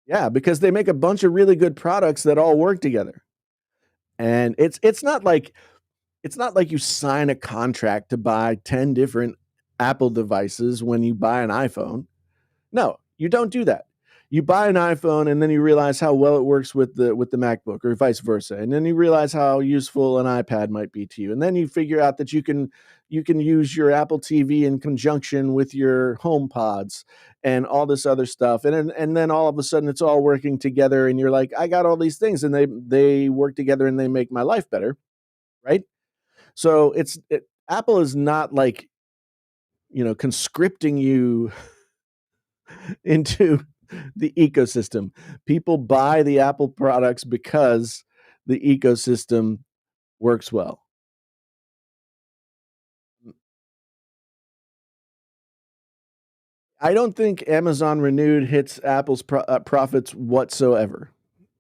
Yeah, because they make a bunch of really good products that all work together. And it's not like you sign a contract to buy 10 different Apple devices when you buy an iPhone. No, you don't do that. You buy an iPhone and then you realize how well it works with the MacBook or vice versa. And then you realize how useful an iPad might be to you. And then you figure out that you can use your Apple TV in conjunction with your Home Pods and all this other stuff. And then all of a sudden it's all working together and you're like, I got all these things and they work together and they make my life better, right? So Apple is not like, conscripting you into the ecosystem. People buy the Apple products because the ecosystem works well. I don't think Amazon Renewed hits Apple's profits whatsoever.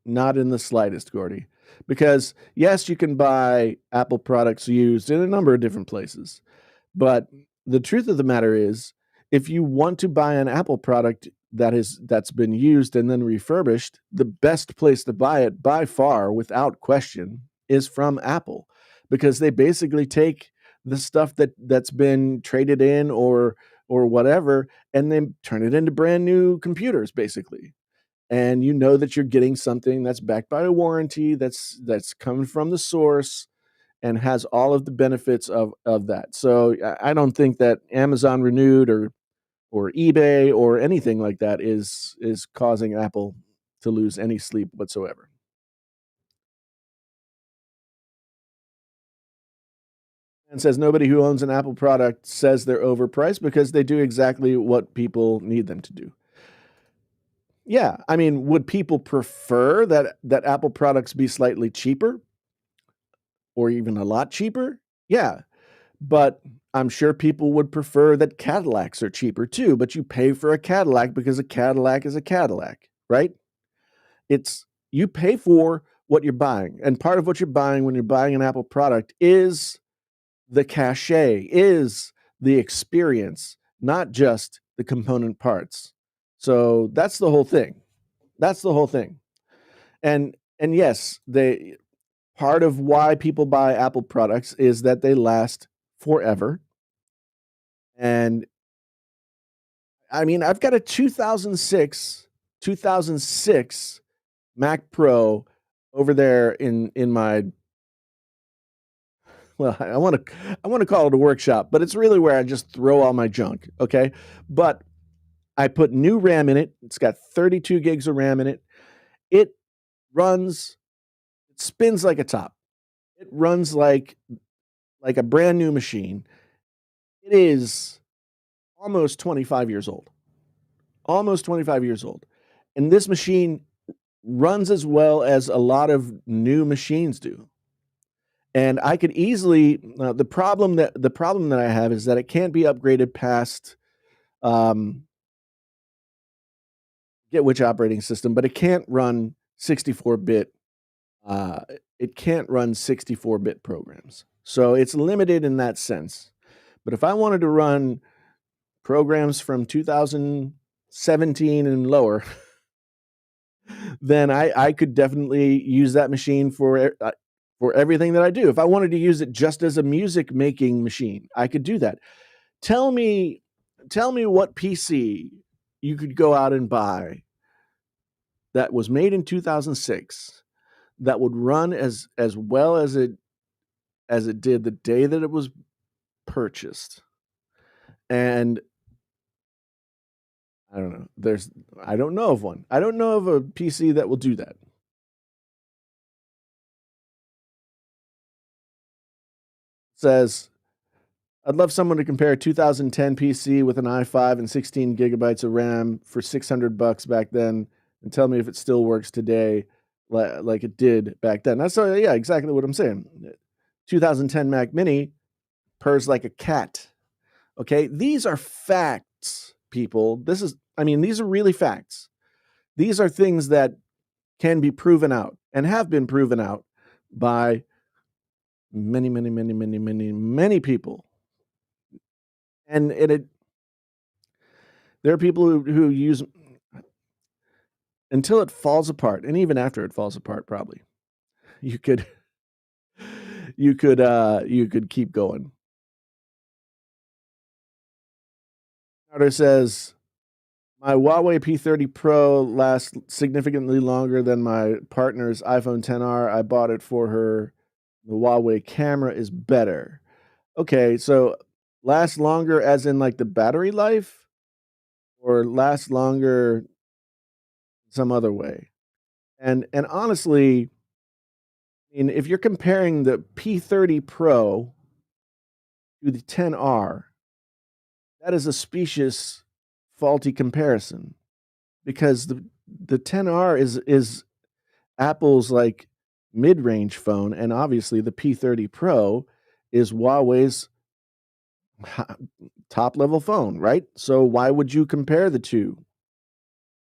Not in the slightest, Gordy. Because yes, you can buy Apple products used in a number of different places. But the truth of the matter is, if you want to buy an Apple product, that's been used and then refurbished, the best place to buy it by far, without question, is from Apple, because they basically take the stuff that's been traded in or whatever, and then turn it into brand new computers, basically. And you know that you're getting something that's backed by a warranty, that's coming from the source, and has all of the benefits of that. So I don't think that Amazon Renewed or eBay or anything like that is causing Apple to lose any sleep whatsoever. And says nobody who owns an Apple product says they're overpriced because they do exactly what people need them to do. Yeah, I mean, would people prefer that Apple products be slightly cheaper or even a lot cheaper? Yeah, but I'm sure people would prefer that Cadillacs are cheaper too, but you pay for a Cadillac because a Cadillac is a Cadillac, right? It's you pay for what you're buying, and part of what you're buying when you're buying an Apple product is the cachet, is the experience, not just the component parts. So that's the whole thing. That's the whole thing. And yes, they part of why people buy Apple products is that they last forever. And I mean, I've got a 2006 Mac Pro over there in my well, I want to call it a workshop, but it's really where I just throw all my junk, okay? But I put new RAM in it. It's got 32 gigs of RAM in it. It runs, it spins like a top. It runs like a brand new machine. It is almost 25 years old. Almost 25 years old. And this machine runs as well as a lot of new machines do. And I could easily the problem that I have is that it can't be upgraded past um, get which operating system, but it can't run 64-bit. Uh, it can't run 64-bit programs, so it's limited in that sense. But if I wanted to run programs from 2017 and lower, then I could definitely use that machine for everything that I do. If I wanted to use it just as a music making machine, I could do that. Tell me tell me what PC you could go out and buy that was made in 2006 that would run as well as it did the day that it was purchased. And I don't know. I don't know of one. I don't know of a PC that will do that. Says I'd love someone to compare a 2010 PC with an i5 and 16 gigabytes of RAM for $600 back then, and tell me if it still works today, like it did back then. That's yeah, exactly what I'm saying. 2010 Mac Mini purrs like a cat. Okay, these are facts, people. These are really facts. These are things that can be proven out and have been proven out by many, many, many, many, many, many people. And there are people who use until it falls apart, and even after it falls apart, probably you could you could keep going. Carter says my Huawei P30 Pro lasts significantly longer than my partner's iPhone 10R. I bought it for her. The Huawei camera is better. Okay, so lasts longer as in like the battery life, or lasts longer some other way. And honestly, I mean, if you're comparing the P30 Pro to the 10R, that is a specious, faulty comparison, because the 10R is Apple's like mid-range phone, and obviously the P30 Pro is Huawei's top level phone, right? So why would you compare the two?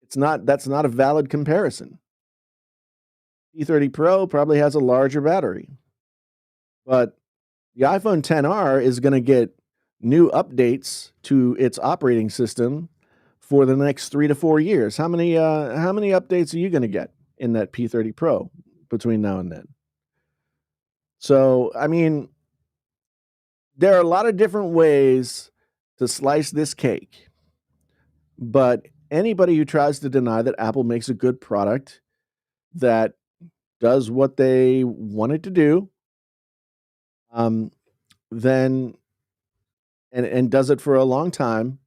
That's not a valid comparison. P30 Pro probably has a larger battery, but the iPhone 10R is going to get new updates to its operating system for the next 3 to 4 years. How many updates are you gonna get in that P30 Pro between now and then? So, I mean, there are a lot of different ways to slice this cake, but anybody who tries to deny that Apple makes a good product that does what they want it to do, um, then and does it for a long time,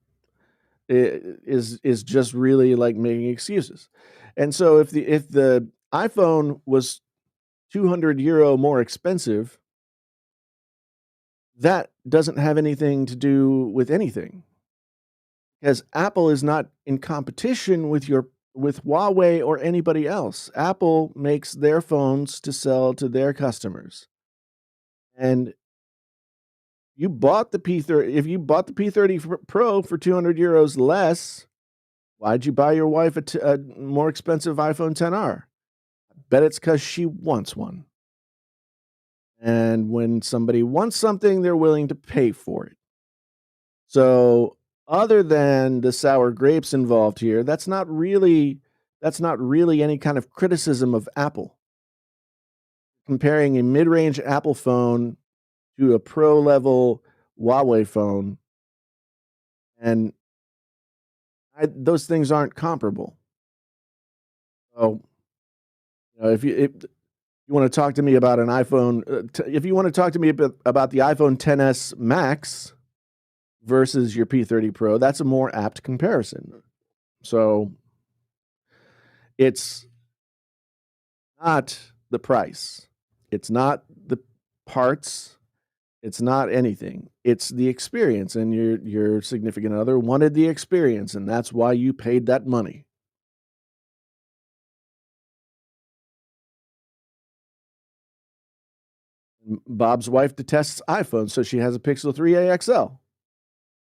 is just really, like, making excuses. And so if the iPhone was 200 € more expensive, that doesn't have anything to do with anything, because Apple is not in competition with Huawei or anybody else. Apple makes their phones to sell to their customers, and you bought the P30 if you bought the P30 Pro for 200 € less, why'd you buy your wife a more expensive iPhone XR? Bet it's 'cause she wants one. And when somebody wants something, they're willing to pay for it. So, other than the sour grapes involved here, that's not really any kind of criticism of Apple. Comparing a mid-range Apple phone to a pro level Huawei phone, and those things aren't comparable. So, if you wanna talk to me about an iPhone, if you wanna talk to me about the iPhone XS Max versus your P30 Pro, that's a more apt comparison. So, it's not the price. It's not the parts. It's not anything. It's the experience, and your significant other wanted the experience, and that's why you paid that money. Bob's wife detests iPhones, so she has a Pixel 3a XL.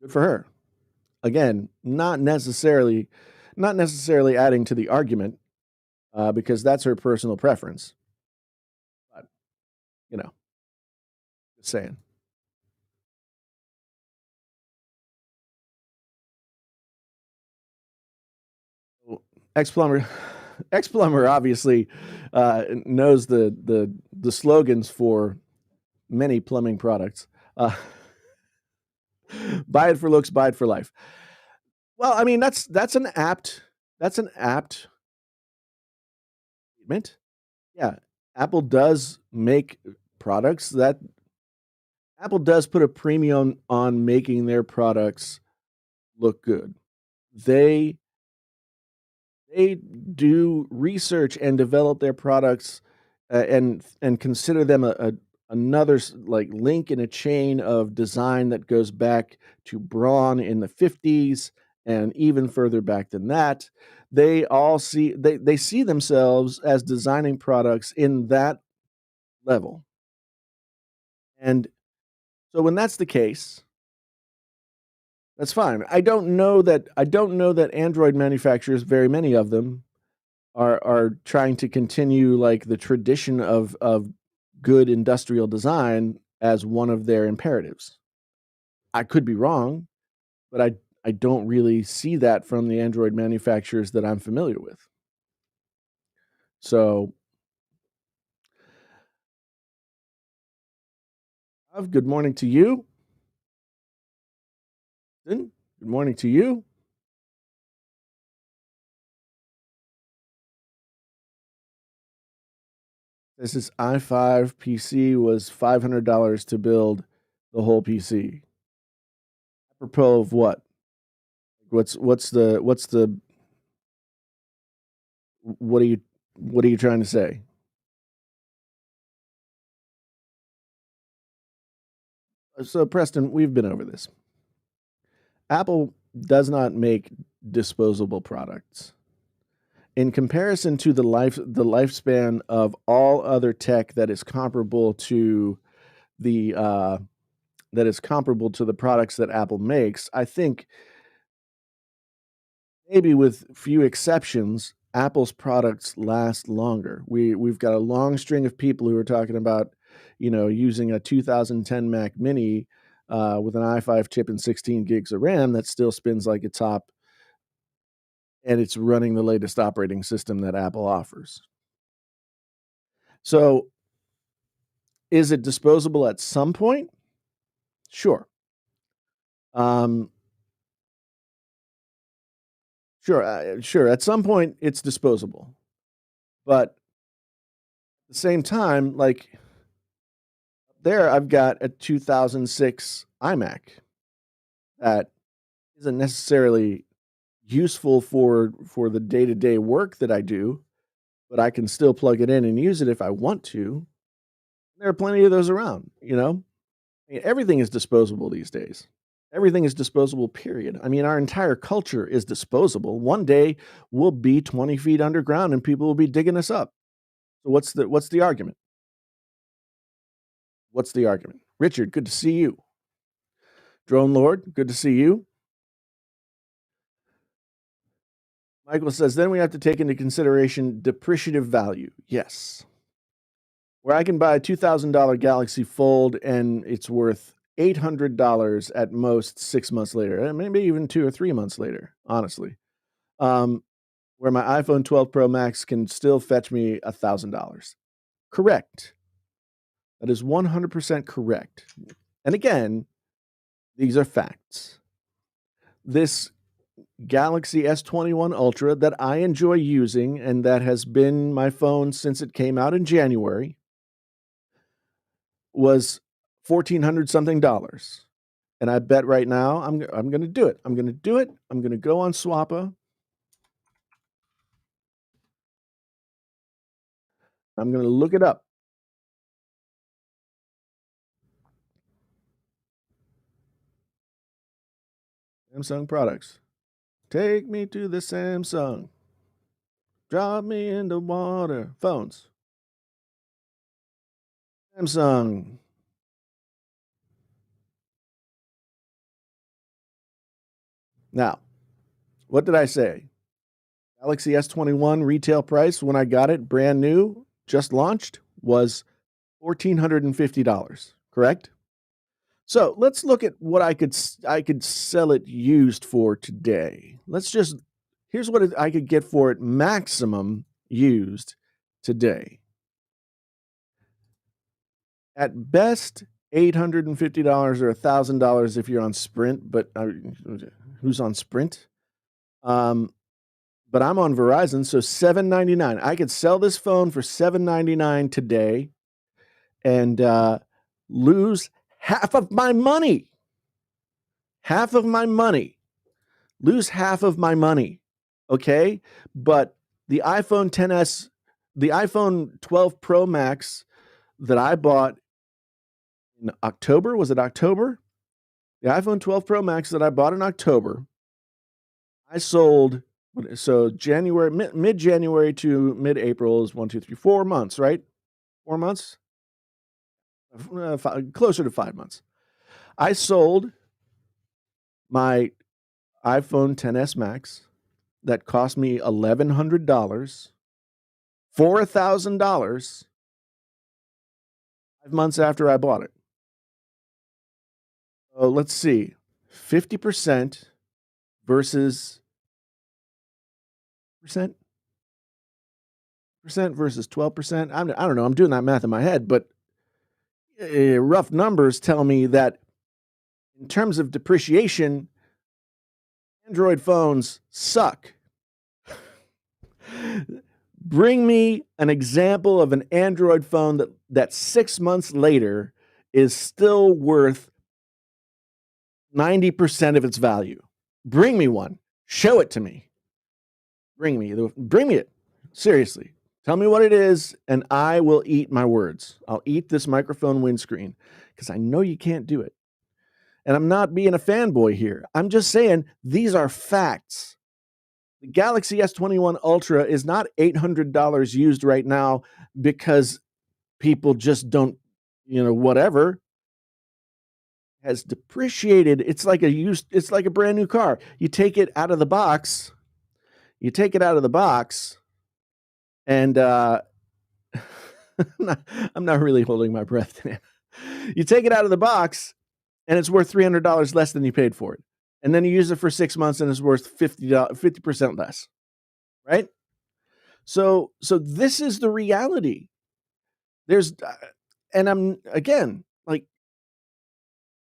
Good for her. Again, not necessarily adding to the argument, because that's her personal preference. But, you know, just saying. Well, Ex-plumber ex-plumber obviously, knows the slogans for many plumbing products. Buy it for looks, buy it for life. Well, I mean, that's an apt statement. Yeah, Apple does make products that Apple does put a premium on making their products look good. They they do research and develop their products, and consider them a another like link in a chain of design that goes back to Braun in the '50s and even further back than that. They see themselves as designing products in that level. And so when that's the case, that's fine. I don't know that Android manufacturers, very many of them, are trying to continue, like, the tradition of good industrial design as one of their imperatives. I could be wrong, but I don't really see that from the Android manufacturers that I'm familiar with. So, good morning to you. Good morning to you. This is i5 PC was $500 to build the whole PC. Apropos of what? What's the what are you what are you trying to say? So, Preston, we've been over this. Apple does not make disposable products. In comparison to the lifespan of all other tech the uh, that is comparable to the products that Apple makes, I think maybe with few exceptions, Apple's products last longer. We've got a long string of people who are talking about, using a 2010 Mac Mini, with an i5 chip and 16 gigs of RAM that still spins like a top and it's running the latest operating system that Apple offers. So, is it disposable at some point? Sure. Um, sure. At some point, it's disposable, but at the same time, like there, I've got a 2006 iMac that isn't necessarily useful for the day to day work that I do, but I can still plug it in and use it if I want to. There are plenty of those around. I mean, everything is disposable these days. Everything is disposable, period. I mean, our entire culture is disposable. One day we'll be 20 feet underground and people will be digging us up. So what's the argument? What's the argument? Richard, good to see you. Drone Lord, good to see you. Michael says, then we have to take into consideration depreciative value. Yes. Where I can buy a $2,000 Galaxy Fold and it's worth $800 at most 6 months later, and maybe even 2 or 3 months later, honestly. Where my iPhone 12 Pro Max can still fetch me $1,000. Correct. That is 100% correct. And again, these are facts. This Galaxy S21 Ultra that I enjoy using and that has been my phone since it came out in January was $1,400 something dollars. And I bet right now I'm going to do it. I'm going to do it. I'm going to go on Swappa. I'm going to look it up. Samsung products. Take me to the Samsung. Drop me in the water. Phones. Samsung. Now, what did I say? Galaxy S21 retail price when I got it, brand new, just launched, was $1,450. Correct? So let's look at what I could sell it used for today. Here's what I could get for it maximum used today. At best, $850 or $1,000 if you're on Sprint, but who's on Sprint? But I'm on Verizon, so $799. I could sell this phone for $799 today and lose half of my money. Half of my money. Lose half of my money. Okay? But the iPhone XS, the iPhone 12 Pro Max that I bought in October, was it October? The iPhone 12 Pro Max that I bought in October, I sold, so January, mid-January to mid-April is 1, 2, 3, 4 months, right? 4 months? Closer to 5 months. I sold my iPhone XS Max that cost me $1,100 for $1,000 5 months after I bought it. So let's see, 50% versus percent versus 12%. I don't know. I'm doing that math in my head, but rough numbers tell me that in terms of depreciation, Android phones suck. Bring me an example of an Android phone that 6 months later is still worth 90% of its value. Bring me one. Show it to me. Bring me it. Seriously. Tell me what it is, and I will eat my words. I'll eat this microphone windscreen because I know you can't do it. And I'm not being a fanboy here. I'm just saying these are facts. The Galaxy S21 Ultra is not $800 used right now because people just don't, whatever. Has depreciated. It's like a brand new car. You take it out of the box. And I'm not really holding my breath. You take it out of the box and it's worth $300 less than you paid for it. and then you use it for 6 months and it's worth 50% less, right? So this is the reality. There's and I'm again, like,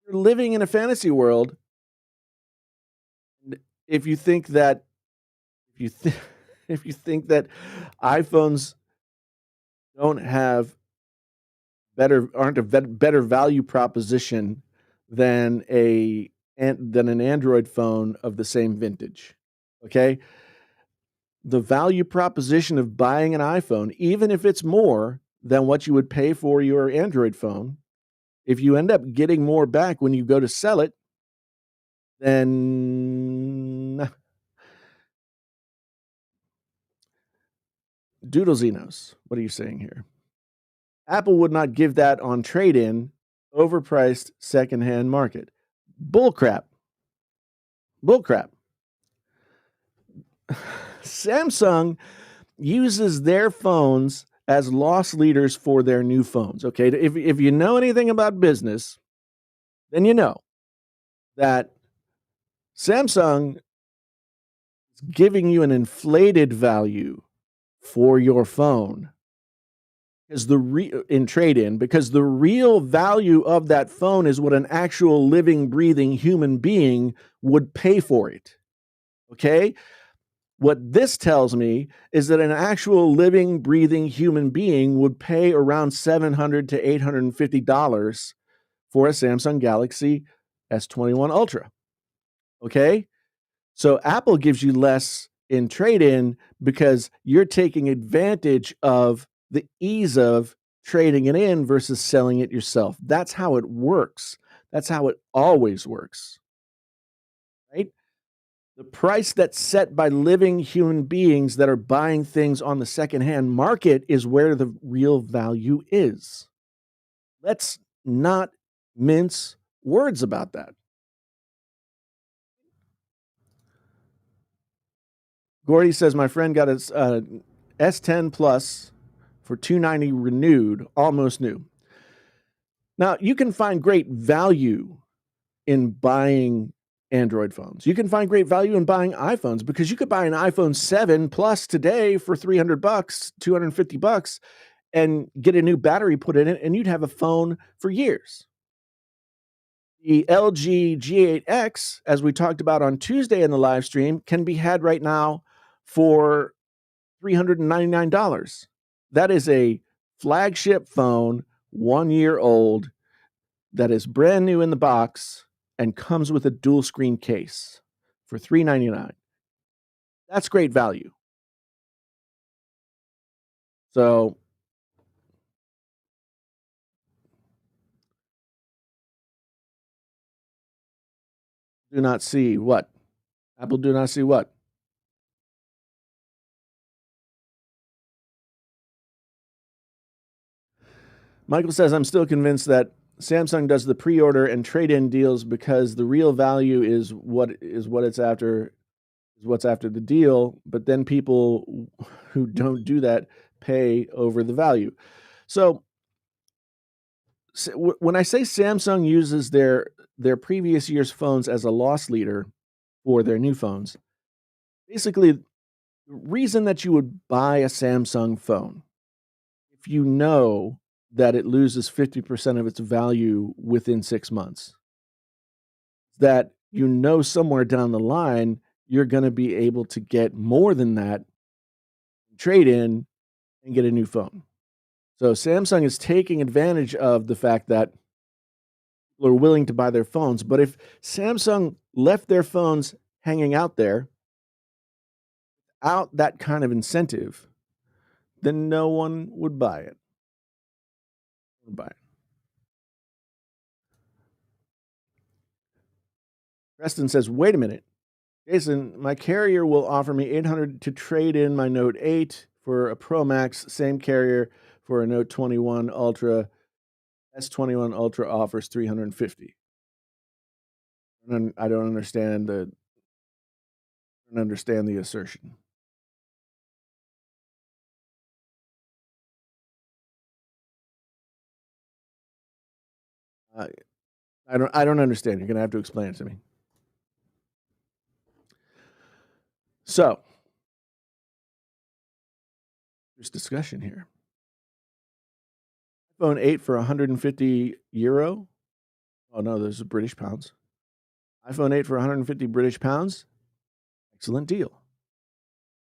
you're living in a fantasy world. If you think that if you think if you think that iPhones don't have aren't a better value proposition than than an Android phone of the same vintage. Okay? The value proposition of buying an iPhone, even if it's more than what you would pay for your Android phone, if you end up getting more back when you go to sell it, then Doodle Xenos, what are you saying here? Apple would not give that on trade-in, overpriced secondhand market. Bullcrap. Bullcrap. Samsung uses their phones as loss leaders for their new phones. Okay, if you know anything about business, then you know that Samsung is giving you an inflated value for your phone is in trade-in, because the real value of that phone is what an actual living, breathing human being would pay for it. Okay? What this tells me is that an actual living, breathing human being would pay around $700 to $850 for a Samsung Galaxy S21 Ultra. Okay? So Apple gives you less in trade-in because you're taking advantage of the ease of trading it in versus selling it yourself. That's how it works. That's how it always works, right? The price that's set by living human beings that are buying things on the secondhand market is where the real value is. Let's not mince words about that. Gordy says my friend got his S10 Plus for $290 renewed, almost new. Now, you can find great value in buying Android phones. You can find great value in buying iPhones, because you could buy an iPhone 7 Plus today for $300, $250, and get a new battery put in it, and you'd have a phone for years. The LG G8X, as we talked about on Tuesday in the live stream, can be had right now for $399. That is a flagship phone, 1 year old, that is brand new in the box and comes with a dual screen case for $399. That's great value. So do not see what? Apple do not see what? Michael says, I'm still convinced that Samsung does the pre-order and trade-in deals because the real value is what's after the deal, but then people who don't do that pay over the value. So when I say Samsung uses their previous year's phones as a loss leader for their new phones, basically the reason that you would buy a Samsung phone, if you know that it loses 50% of its value within 6 months, that you know somewhere down the line you're going to be able to get more than that, trade in, and get a new phone. So Samsung is taking advantage of the fact that people are willing to buy their phones. But if Samsung left their phones hanging out there out that kind of incentive, then no one would buy it. Preston says, wait a minute. Jason, my carrier will offer me $800 to trade in my Note 8 for a Pro Max. Same carrier for a Note 21 Ultra. S21 Ultra offers $350. I don't understand the assertion. I don't understand. You're gonna have to explain it to me. So there's discussion here. iPhone 8 for 150 euro. Oh no, those are British pounds. iPhone 8 for 150 British pounds. Excellent deal.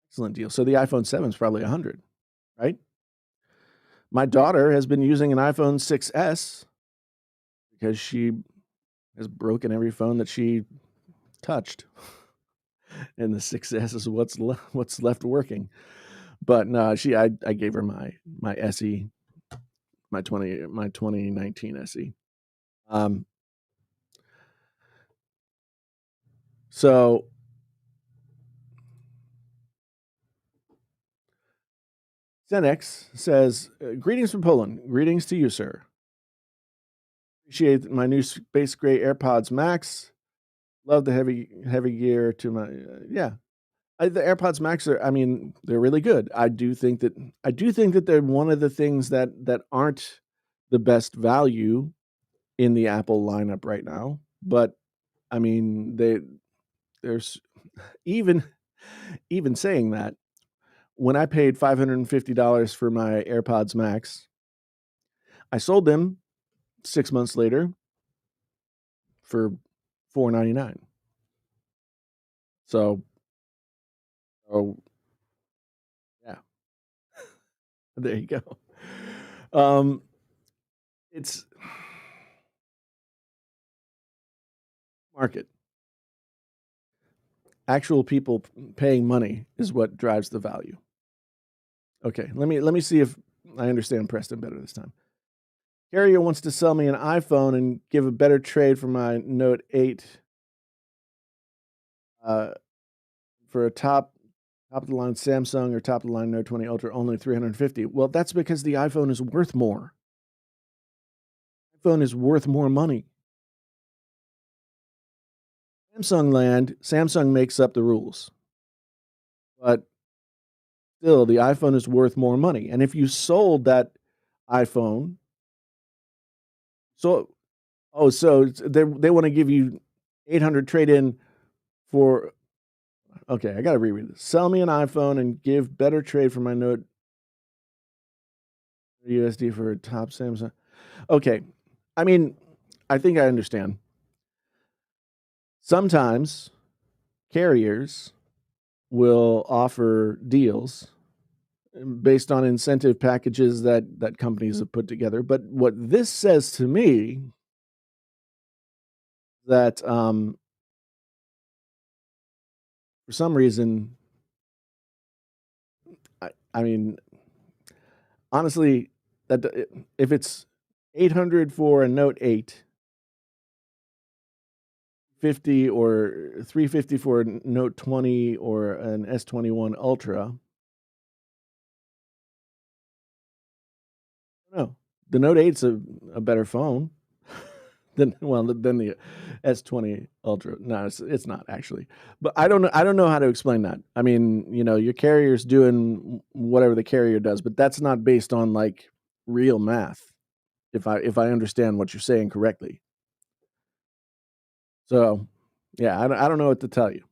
Excellent deal. So the iPhone 7 is probably 100, right? My daughter has been using an iPhone 6S because she has broken every phone that she touched, and the 6S is what's left working. But no, I gave her my SE, my 2019 SE. Um, so Zenex says, "Greetings from Poland. Greetings to you, sir. Appreciate my new Space Gray AirPods Max. Love the heavy gear to my yeah. The AirPods Max are, I mean, they're really good. I do think that they're one of the things that aren't the best value in the Apple lineup right now. But I mean, there's even even saying that, when I paid $550 for my AirPods Max, I sold them 6 months later for $499. So, oh yeah, there you go. Um, it's market. Actual people paying money is what drives the value. Okay, let me see if I understand Preston better this time. Carrier wants to sell me an iPhone and give a better trade for my Note 8 uh, for a top of the line Samsung or top of the line Note 20 Ultra, only 350. Well, that's because the iPhone is worth more. iPhone is worth more money. Samsung makes up the rules. But still, the iPhone is worth more money. And if you sold that iPhone, so so they want to give you 800 trade in for, okay, I got to reread this. Sell me an iPhone and give better trade for my Note USD for a top Samsung. Okay. I mean, I think I understand. Sometimes carriers will offer deals based on incentive packages that companies have put together. But what this says to me, that for some reason, I mean, honestly, that if it's 800 for a Note 8, 50 or 350 for a Note 20 or an S21 Ultra, no, the Note 8's a better phone than the S20 Ultra. No, it's not actually. But I don't know how to explain that. I mean, your carrier's doing whatever the carrier does, but that's not based on like real math. If I understand what you're saying correctly. So, yeah, I don't know what to tell you.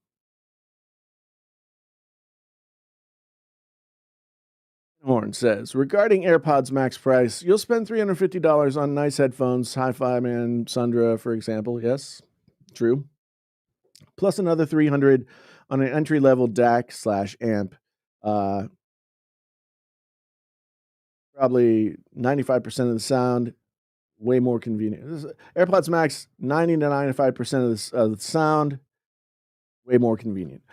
Horn says, regarding AirPods Max price, you'll spend $350 on nice headphones, Hi-Fi Man, Sundra, for example. Yes, true. Plus another 300 on an entry-level DAC/amp. Probably 95% of the sound, way more convenient. AirPods Max, 90 to 95% of the sound, way more convenient.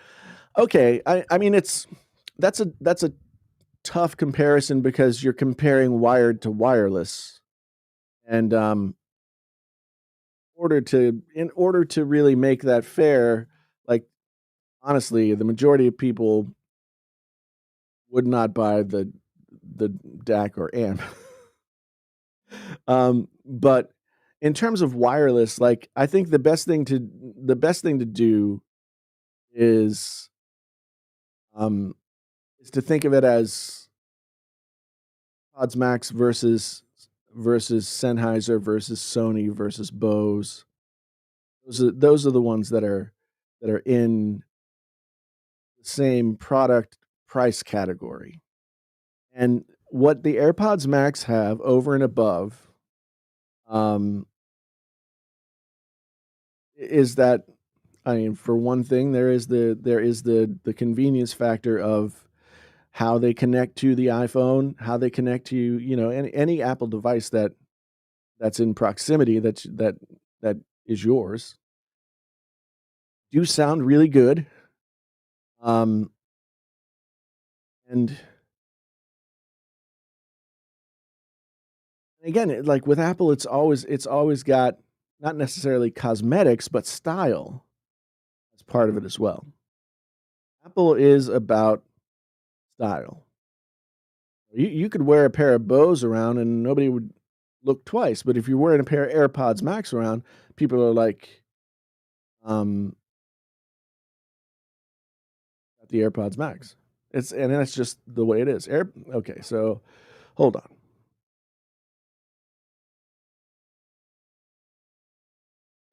Okay, I mean, that's a tough comparison because you're comparing wired to wireless, and in order to really make that fair, like, honestly, the majority of people would not buy the DAC or amp. But in terms of wireless, like, I think the best thing to do is um is to think of it as Pods Max versus Sennheiser versus Sony versus Bose. Those are the ones that are in same product price category. And what the AirPods Max have over and above, um, is that I mean, for one thing, there is the convenience factor of how they connect to the iPhone, how they connect to, any Apple device that's in proximity that is yours, do sound really good. Um, and again, like with Apple, it's always got not necessarily cosmetics, but style as part of it as well. Apple is about style. You could wear a pair of Bose around and nobody would look twice, but if you're wearing a pair of AirPods Max around, people are like, um, "Got the AirPods Max." That's just the way it is. Okay, so hold on.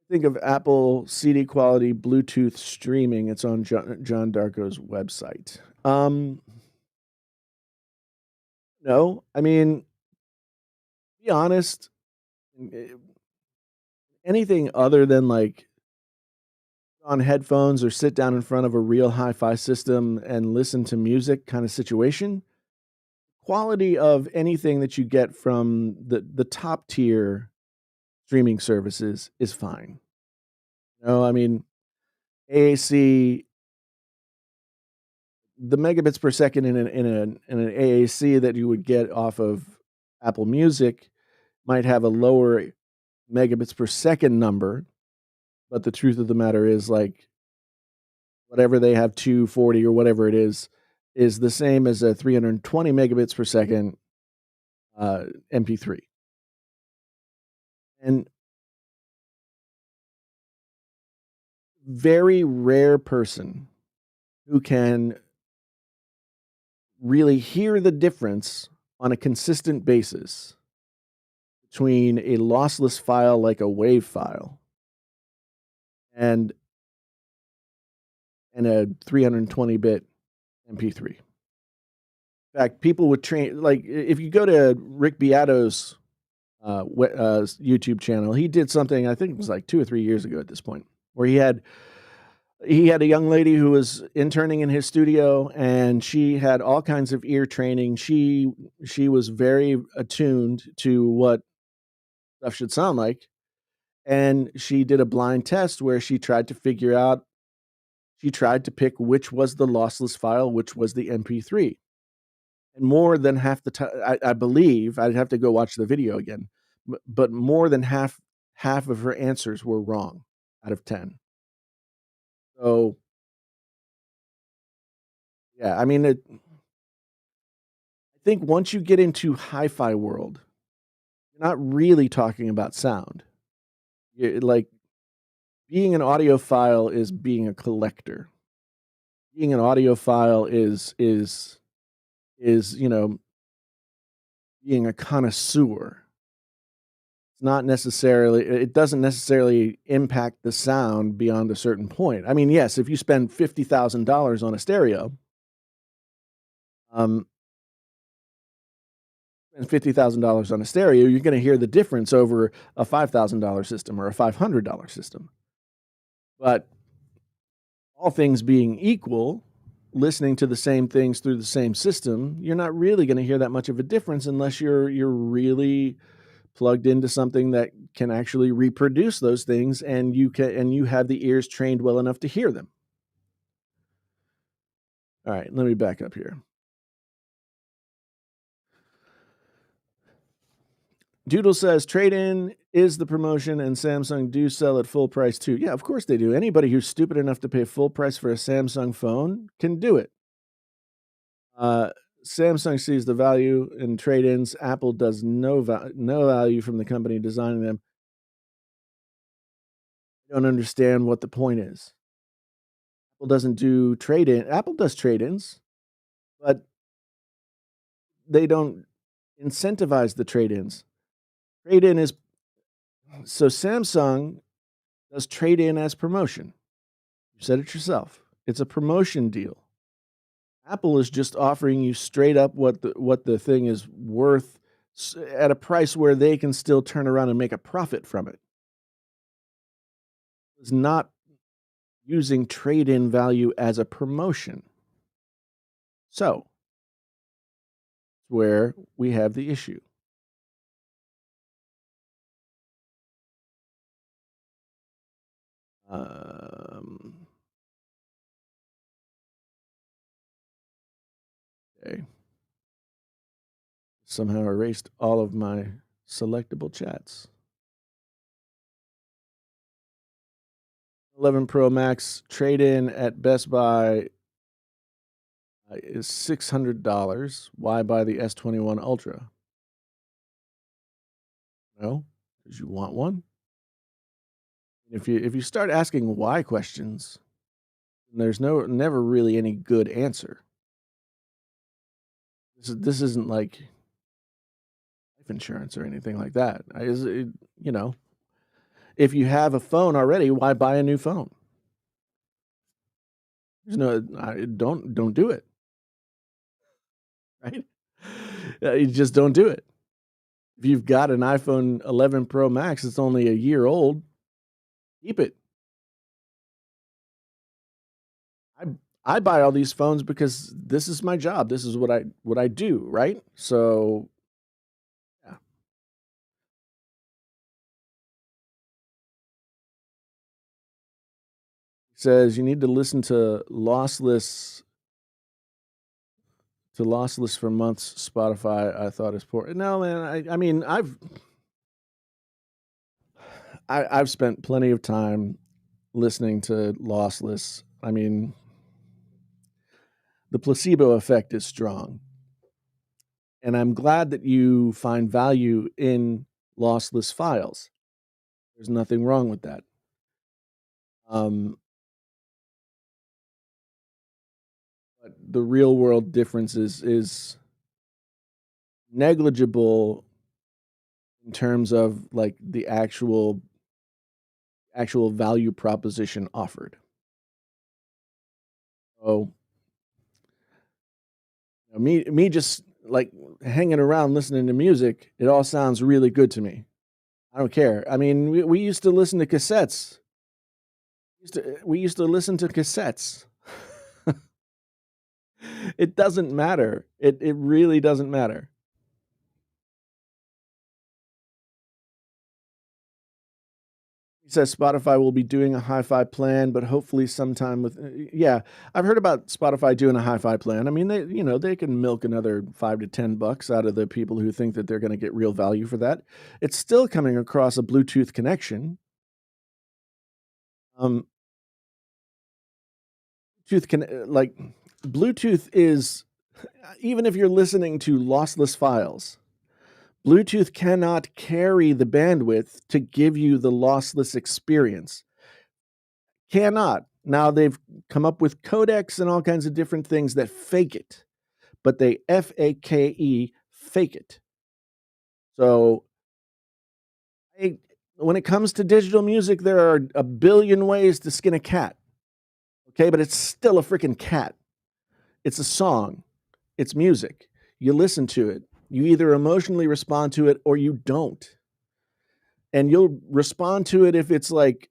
Think of Apple CD quality Bluetooth streaming. It's on John Darko's website. No, I mean, be honest, eh, anything other than like on headphones or sit down in front of a real hi-fi system and listen to music kind of situation, quality of anything that you get from the top tier streaming services is fine. No, I mean, AAC, the megabits per second in an AAC that you would get off of Apple Music might have a lower megabits per second number, but the truth of the matter is, like, whatever they have, 240 or whatever it is the same as a 320 megabits per second, MP3. And very rare person who can really hear the difference on a consistent basis between a lossless file like a WAV file and a 320-bit MP3. In fact, people would train like if you go to Rick Beato's YouTube channel, he did something I think it was like 2 or 3 years ago at this point, where he had a young lady who was interning in his studio, and she had all kinds of ear training. She was very attuned to what stuff should sound like, and she did a blind test where she tried to pick which was the lossless file, which was the MP3. And more than half the time, I believe I'd have to go watch the video again, but more than half of her answers were wrong out of 10. So, yeah, I mean, I think once you get into hi-fi world, you're not really talking about sound. Like, being an audiophile is being a collector. Being an audiophile is, being a connoisseur. It's not necessarily it doesn't necessarily impact the sound beyond a certain point. I mean, yes, if you spend $50,000 on a stereo, um, spend $50,000 on a stereo, you're gonna hear the difference over a $5,000 system or a $500 system. But all things being equal, listening to the same things through the same system, you're not really gonna hear that much of a difference unless you're really plugged into something that can actually reproduce those things, and you have the ears trained well enough to hear them. All right, let me back up here. Doodle says trade-in is the promotion, and Samsung do sell at full price too. Yeah, of course they do. Anybody who's stupid enough to pay full price for a Samsung phone can do it. Uh, Samsung sees the value in trade-ins. Apple does no value from the company designing them. I don't understand what the point is. Apple doesn't do trade-in. Apple does trade-ins, but they don't incentivize the trade-ins. Trade-in is so Samsung does trade-in as promotion. You said it yourself. It's a promotion deal. Apple is just offering you straight up what the thing is worth at a price where they can still turn around and make a profit from it. It's not using trade-in value as a promotion. So, where we have the issue. Um, okay. Somehow erased all of my selectable chats. 11 Pro Max trade-in at Best Buy is $600. Why buy the S21 Ultra? No, because you want one. If you start asking why questions, there's never really any good answer. This isn't like life insurance or anything like that. You know, if you have a phone already, why buy a new phone? There's no, don't do it, right? You just don't do it. If you've got an iPhone 11 Pro Max, it's only a year old. Keep it. I I buy all these phones because this is my job. This is what I do, right? So yeah. It says you need to listen to lossless for months. Spotify, I thought is poor. No, man. I mean, I've spent plenty of time listening to lossless. I mean, the placebo effect is strong, and I'm glad that you find value in lossless files. There's nothing wrong with that. Um, but the real world difference is negligible in terms of like the actual value proposition offered. So me just like hanging around listening to music, it all sounds really good to me. I don't care. I mean, we used to listen to cassettes. We used to listen to cassettes. It doesn't matter. It really doesn't matter. He says Spotify will be doing a hi-fi plan, but hopefully sometime with yeah, I've heard about Spotify doing a hi-fi plan. I mean, they can milk another 5 to $10 out of the people who think that they're gonna get real value for that. It's still coming across a Bluetooth connection. Um, like, Bluetooth is even if you're listening to lossless files, Bluetooth cannot carry the bandwidth to give you the lossless experience. Cannot. Now they've come up with codecs and all kinds of different things that fake it, but they FAKE fake it. So I, when it comes to digital music, there are a billion ways to skin a cat. Okay, but it's still a freaking cat. It's a song. It's music. You listen to it. You either emotionally respond to it or you don't. And you'll respond to it if it's like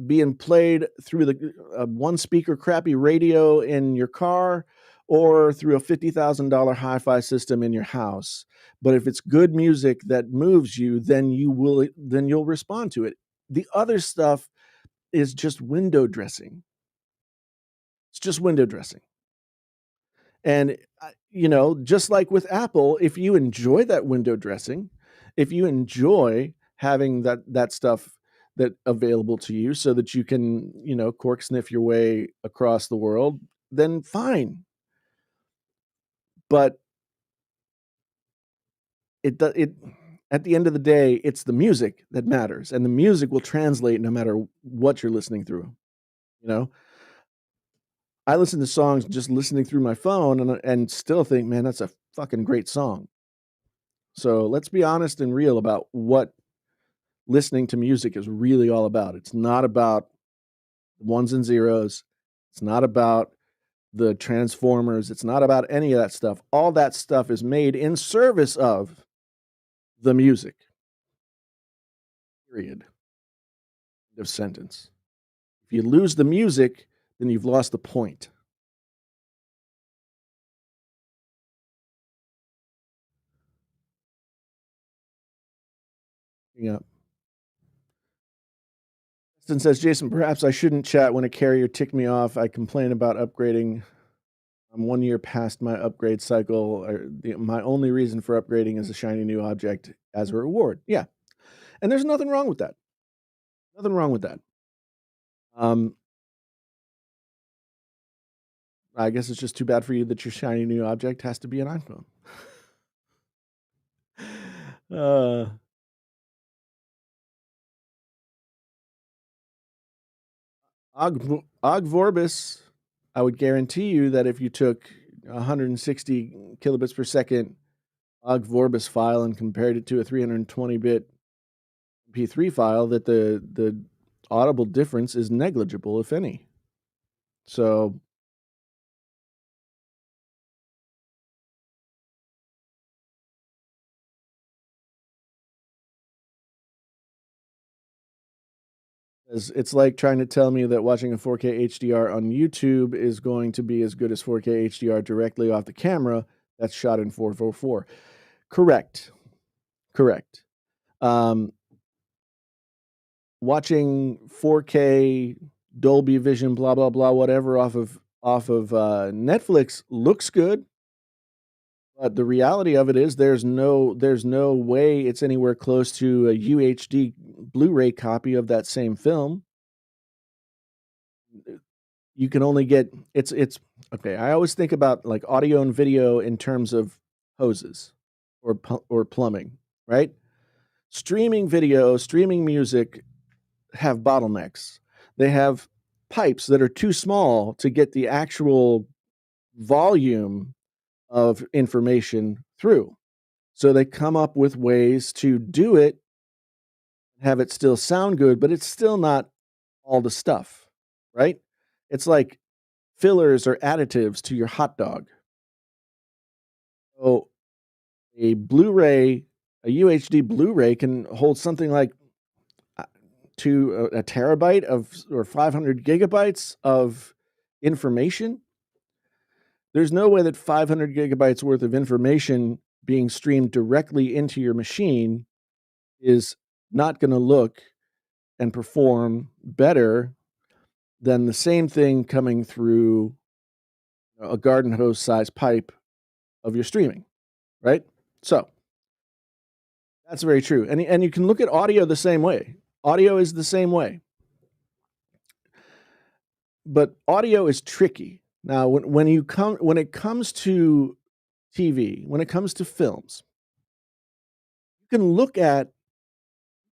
being played through the one speaker crappy radio in your car or through a $50,000 hi-fi system in your house. But if it's good music that moves you, then you'll respond to it. The other stuff is just window dressing. It's just window dressing. And just like with Apple, if you enjoy that window dressing, if you enjoy having that stuff that available to you so that you can, cork sniff your way across the world, then fine. But it at the end of the day, it's the music that matters, and the music will translate no matter what you're listening through, you know? I listen to songs just listening through my phone and still think, "Man, that's a fucking great song." So, let's be honest and real about what listening to music is really all about. It's not about ones and zeros. It's not about the transformers. It's not about any of that stuff. All that stuff is made in service of the music. Period. End of sentence. If you lose the music, then you've lost the point. Yeah. Justin says, Jason, perhaps I shouldn't chat when a carrier ticked me off. I complain about upgrading. I'm 1 year past my upgrade cycle. My only reason for upgrading is a shiny new object as a reward. Yeah. And there's nothing wrong with that. Nothing wrong with that. Um, I guess it's just too bad for you that your shiny new object has to be an iPhone. uh, Og Vorbis, I would guarantee you that if you took 160 kilobits per second Og Vorbis file and compared it to a 320-bit MP3 file, that the audible difference is negligible, if any. So it's like trying to tell me that watching a 4K HDR on YouTube is going to be as good as 4K HDR directly off the camera that's shot in 444. Correct. Correct. Watching 4K Dolby Vision, blah blah blah, whatever off of Netflix looks good, but the reality of it is there's no way it's anywhere close to a UHD Blu-ray copy of that same film. You can only get it's okay. I always think about like audio and video in terms of hoses or plumbing, right? Streaming video, streaming music have bottlenecks. They have pipes that are too small to get the actual volume of information through. So they come up with ways to do it, have it still sound good, but it's still not all the stuff, right? It's like fillers or additives to your hot dog. So a Blu-ray, a UHD Blu-ray can hold something like to a terabyte of or 500 gigabytes of information. There's no way that 500 gigabytes worth of information being streamed directly into your machine is not going to look and perform better than the same thing coming through a garden hose size pipe of your streaming, right? So that's very true. And you can look at audio the same way. Audio is the same way. But audio is tricky. Now, when it comes to TV, when it comes to films, you can look at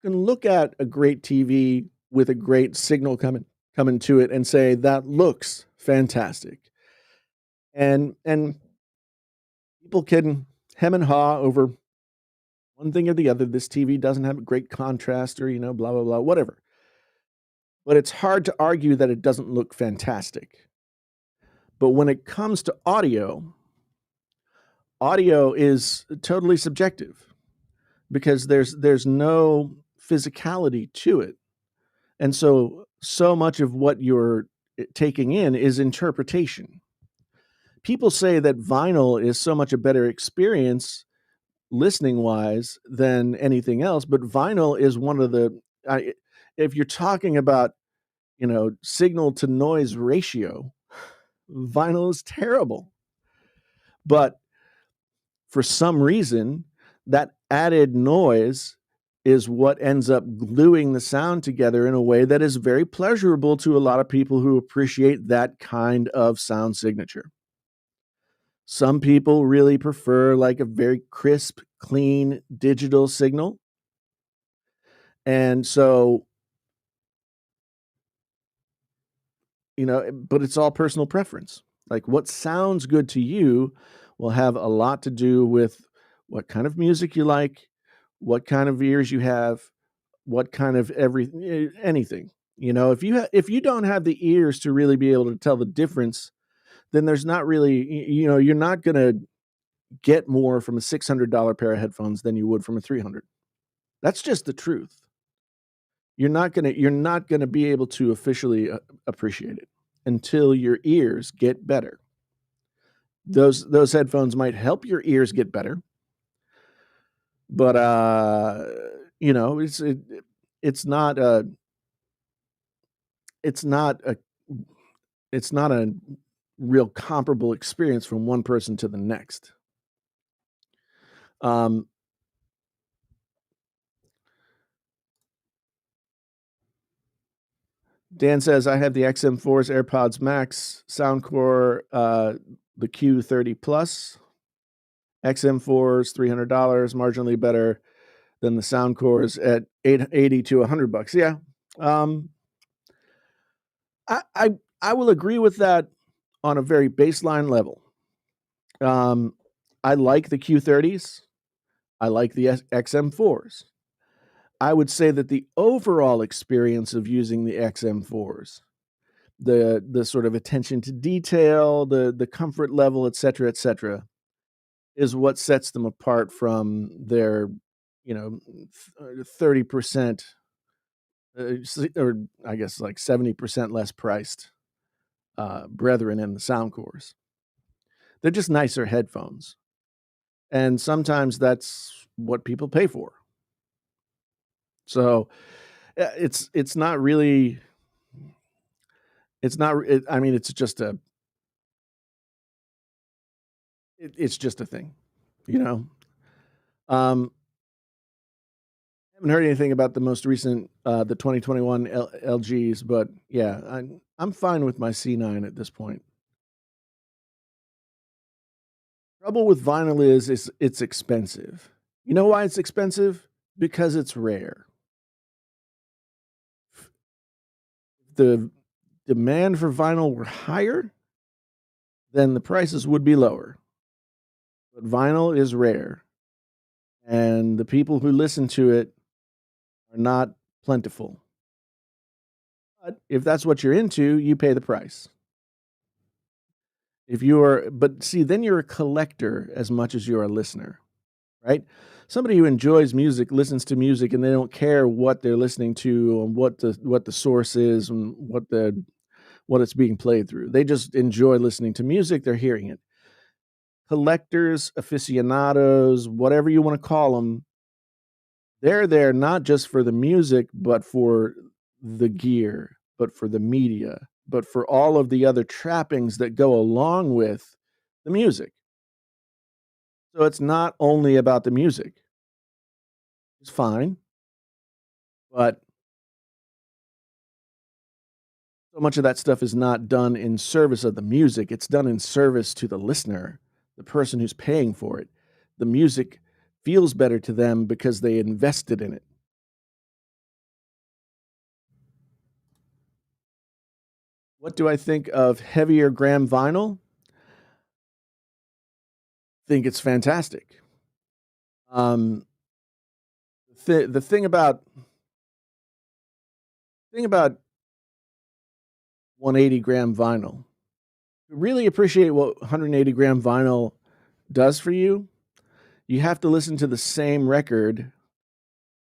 a great TV with a great signal coming to it and say that looks fantastic. And people can hem and haw over one thing or the other. This TV doesn't have a great contrast, or blah blah blah, whatever. But it's hard to argue that it doesn't look fantastic. But when it comes to audio is totally subjective because there's no physicality to it. And so much of what you're taking in is interpretation. People say that vinyl is so much a better experience listening wise than anything else, but vinyl is one of the if you're talking about, signal to noise ratio, vinyl is terrible. But for some reason, that added noise is what ends up gluing the sound together in a way that is very pleasurable to a lot of people who appreciate that kind of sound signature. Some people really prefer like a very crisp, clean digital signal. And so, but it's all personal preference. Like what sounds good to you will have a lot to do with what kind of music you like, what kind of ears you have, what kind of anything. If you don't have the ears to really be able to tell the difference then there's not really you're not gonna get more from a $600 pair of headphones than you would from a 300. That's just the truth. You're not gonna be able to officially, appreciate it until your ears get better. Those headphones might help your ears get better, but, you know, it's not a it's not a it's not a real comparable experience from one person to the next. Um, Dan says, "I have the XM4's AirPods Max, Soundcore, the Q30 Plus. XM4's $300, marginally better than the Soundcores at 80 to $100." Yeah, um, I I I will agree with that on a very baseline level. Um, I like the Q30s. I like the XM4s. I would say that the overall experience of using the XM4s, the sort of attention to detail, the comfort level, et cetera, is what sets them apart from their, 30%, or I guess like 70% less priced brethren in the Soundcores. They're just nicer headphones, and sometimes that's what people pay for. So it's not really it's not. I mean, it's just a thing, you know. Um, haven't heard anything about the most recent, the 2021 LGs, but yeah, I'm fine with my C9 at this point. Trouble with vinyl is it's expensive. You know why it's expensive? Because it's rare. If the demand for vinyl were higher, then the prices would be lower. But vinyl is rare, and the people who listen to it are not plentiful. But if that's what you're into, you pay the price. If you're but see, then you're a collector as much as you're a listener, right? Somebody who enjoys music listens to music and they don't care what they're listening to and what the source is and what it's being played through. They just enjoy listening to music, they're hearing it. Collectors, aficionados, whatever you want to call them, they're there not just for the music, but for the gear, but for the media, but for all of the other trappings that go along with the music. So it's not only about the music. It's fine, but so much of that stuff is not done in service of the music. It's done in service to the listener, the person who's paying for it. The music feels better to them because they invested in it. What do I think of heavier gram vinyl? Think it's fantastic. Um, the thing about 180-gram vinyl, to really appreciate what 180-gram vinyl does for you, you have to listen to the same record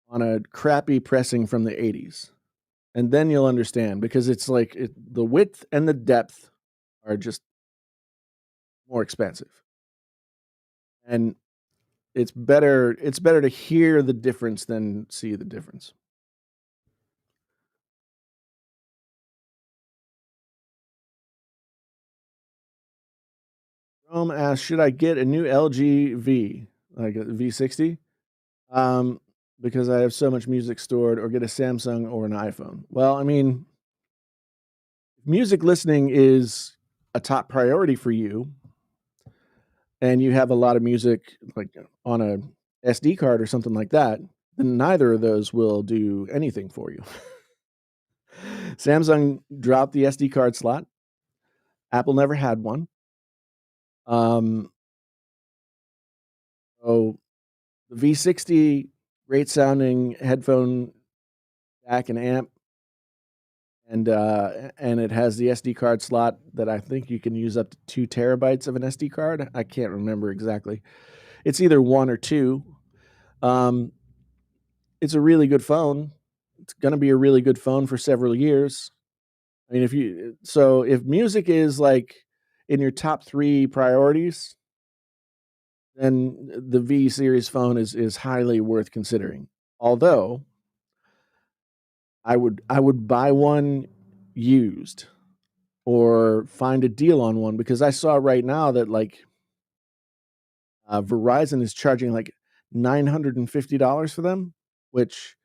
on a crappy pressing from the '80s, and then you'll understand because it's like the width and the depth are just more expensive, and it's better to hear the difference than see the difference. Rome asks, "Should I get a new LG V, like a V60? Um, because I have so much music stored, or get a Samsung or an iPhone?" Well, I mean, music listening is a top priority for you, and you have a lot of music like on a SD card or something like that, then neither of those will do anything for you. Samsung dropped the SD card slot. Apple never had one. Um, so the V60, great sounding headphone jack and amp, and it has the SD card slot that I think you can use up to 2 terabytes of an SD card. I can't remember exactly. It's either 1 or 2. Um, it's a really good phone. It's gonna be a really good phone for several years. I mean, if music is, like, in your top 3 priorities, then the V series phone is highly worth considering. Although, I would buy one used or find a deal on one because I saw right now that, like, Verizon is charging, like, $950 for them, which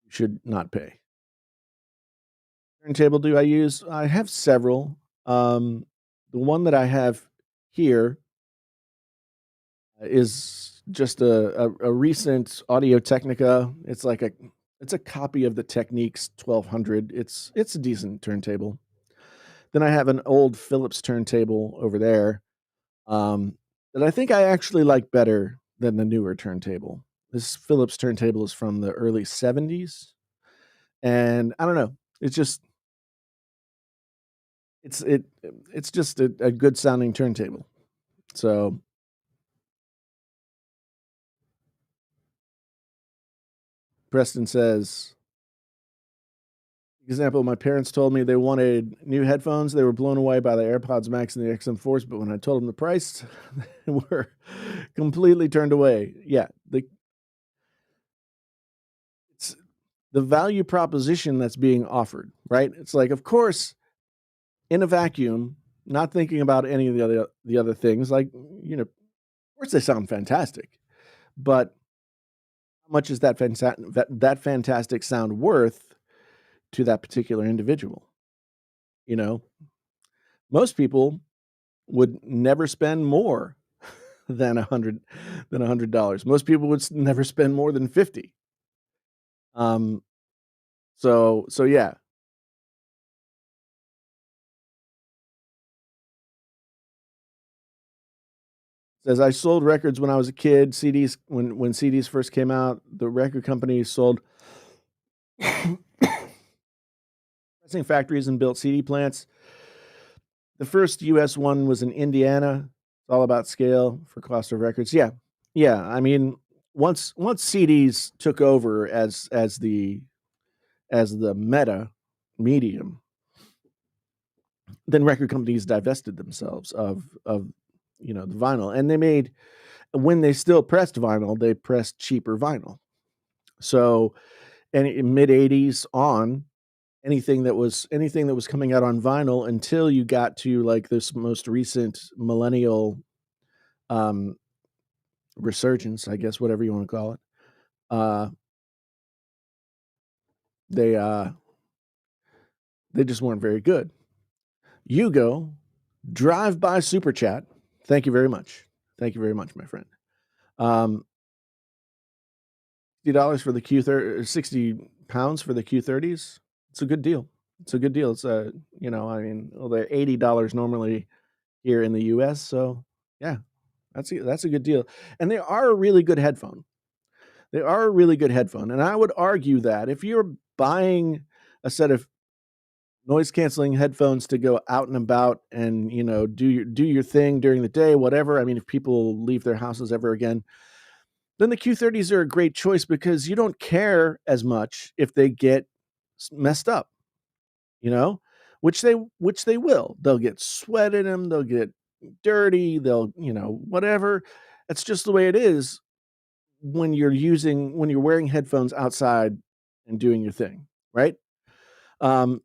you should not pay. Turntable do I use? I have several. The one that I have here is just a recent Audio Technica. It's a copy of the Technics 1200. It's a decent turntable. Then I have an old Philips turntable over there, um, that I think I actually like better than the newer turntable. This Philips turntable is from the early '70s, and I don't know, it's just it's it it's just a good sounding turntable. So, Preston says, example, my parents told me they wanted new headphones. They were blown away by the AirPods Max and the XM4s, but when I told them the price, they were completely turned away. Yeah, it's the value proposition that's being offered, right? It's like, of course, in a vacuum, not thinking about any of the other things, like, of course they sound fantastic, but how much is that fantastic sound worth to that particular individual? You know, most people would never spend more than $100. Most people would never spend more than 50. Um, so yeah. Says I sold records when I was a kid. CDs when CDs first came out, the record companies sold pressing factories and built CD plants. The first US one was in Indiana. It's all about scale for cost of records. Yeah. Yeah, I mean, once CDs took over as the meta medium, then record companies divested themselves of the vinyl, and they made when they still pressed vinyl, they pressed cheaper vinyl. So, and in mid '80s on, anything that was coming out on vinyl until you got to like this most recent millennial um, resurgence, I guess, whatever you want to call it. Uh, they uh, they just weren't very good. Yugo, drive by super chat. Thank you very much. Thank you very much, my friend. Um, $60 for the Q30, 60 pounds for the Q30s. It's a good deal. It's a good deal. It's I mean, well, they're $80 normally here in the US. So yeah, that's a good deal. And they are a really good headphone. They are a really good headphone. And I would argue that if you're buying a set of noise canceling headphones to go out and about and do your thing during the day, whatever. I mean, if people leave their houses ever again, then the Q30s are a great choice because you don't care as much if they get messed up, you know, which they will. They'll get sweat in them, they'll get dirty, they'll, whatever. That's just the way it is when you're wearing headphones outside and doing your thing, right? Um,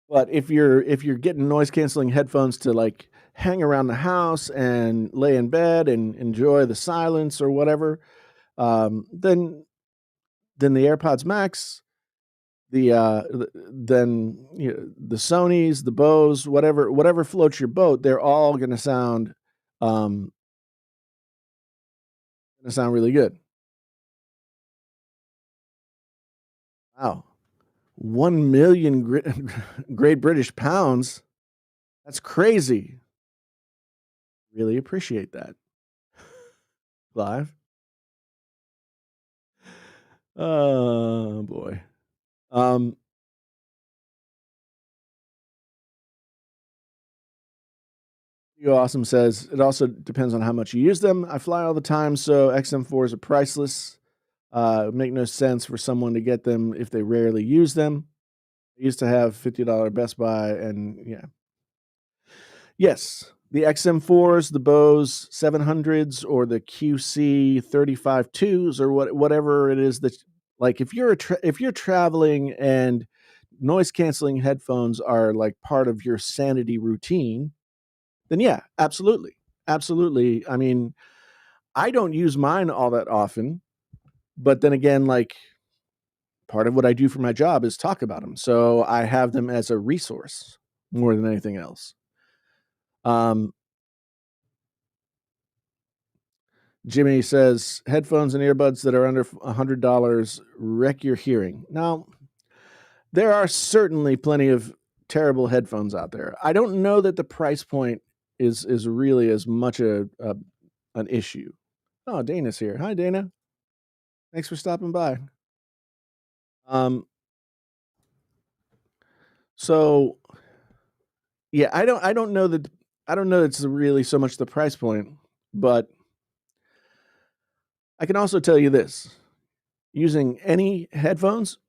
but if you're getting noise canceling headphones to like hang around the house and lay in bed and enjoy the silence or whatever, then the AirPods Max, then the Sonys, the Bose, whatever floats your boat, they're all um gonna sound really good. Wow, 1,000,000 Great British pounds. That's crazy. Really appreciate that. Live. Oh boy. Um, You Awesome says, "It also depends on how much you use them. I fly all the time, so XM4s are priceless. Make no sense for someone to get them if they rarely use them. I used to have $50 Best Buy and yeah." Yes, the XM4s, the Bose 700s, or the QC 35 2s, or whatever it is that like, if you're traveling and noise canceling headphones are, like, part of your sanity routine, then yeah, absolutely. Absolutely. I mean, I don't use mine all that often, but then again, like, part of what I do for my job is talk about them, so I have them as a resource more than anything else. Um, Jimmy says, "Headphones and earbuds that are under $100 wreck your hearing." Now, there are certainly plenty of terrible headphones out there. I don't know that the price point is really as much a an issue. Oh, Dana's here. Hi, Dana. Thanks for stopping by. Um, so yeah, I don't know it's really so much the price point, but I can also tell you this: using any headphones,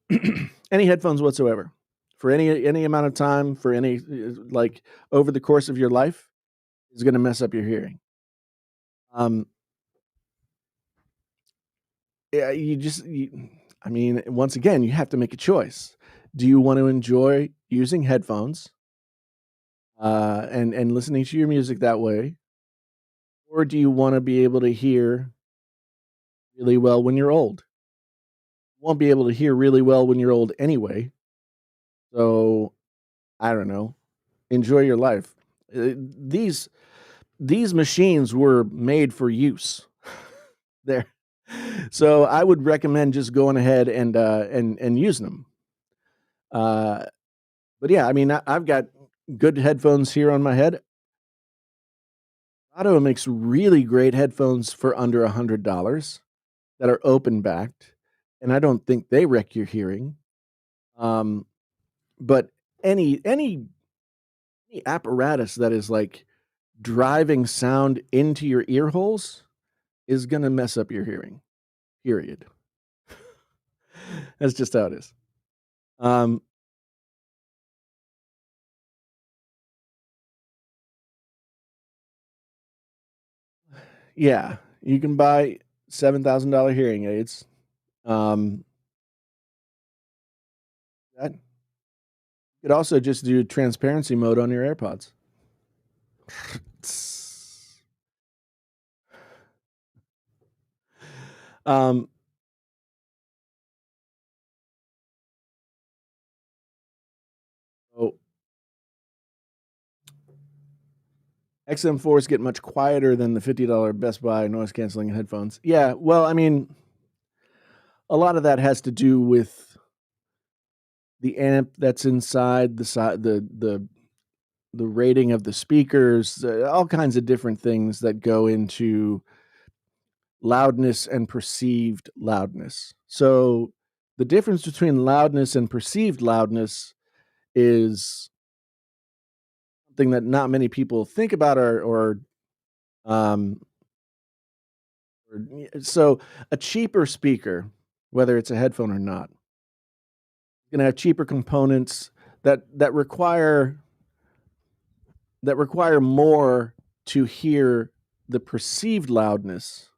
any headphones whatsoever, for any amount of time, for any like over the course of your life, is going to mess up your hearing. Um, yeah, I mean, once again, you have to make a choice. Do you want to enjoy using headphones and listening to your music that way, or do you want to be able to hear really well when you're old? You won't be able to hear really well when you're old anyway. So I don't know. Enjoy your life. These machines were made for use. There, so I would recommend just going ahead and using them. Uh, but yeah, I mean, I've got good headphones here on my head. Auto makes really great headphones for under $100 that are open backed, and I don't think they wreck your hearing. Um, but any apparatus that is like driving sound into your ear holes is gonna mess up your hearing. Period. That's just how it is. Um, yeah, you can buy $7,000 hearing aids. Um, that you could also just do transparency mode on your AirPods. Um, oh, XM4s get much quieter than the $50 Best Buy noise canceling headphones. Yeah, well, I mean, a lot of that has to do with the amp that's inside the rating of the speakers, all kinds of different things that go into loudness and perceived loudness. So the difference between loudness and perceived loudness is something that not many people think about um so a cheaper speaker, whether it's a headphone or not, is going to have cheaper components that require more to hear the perceived loudness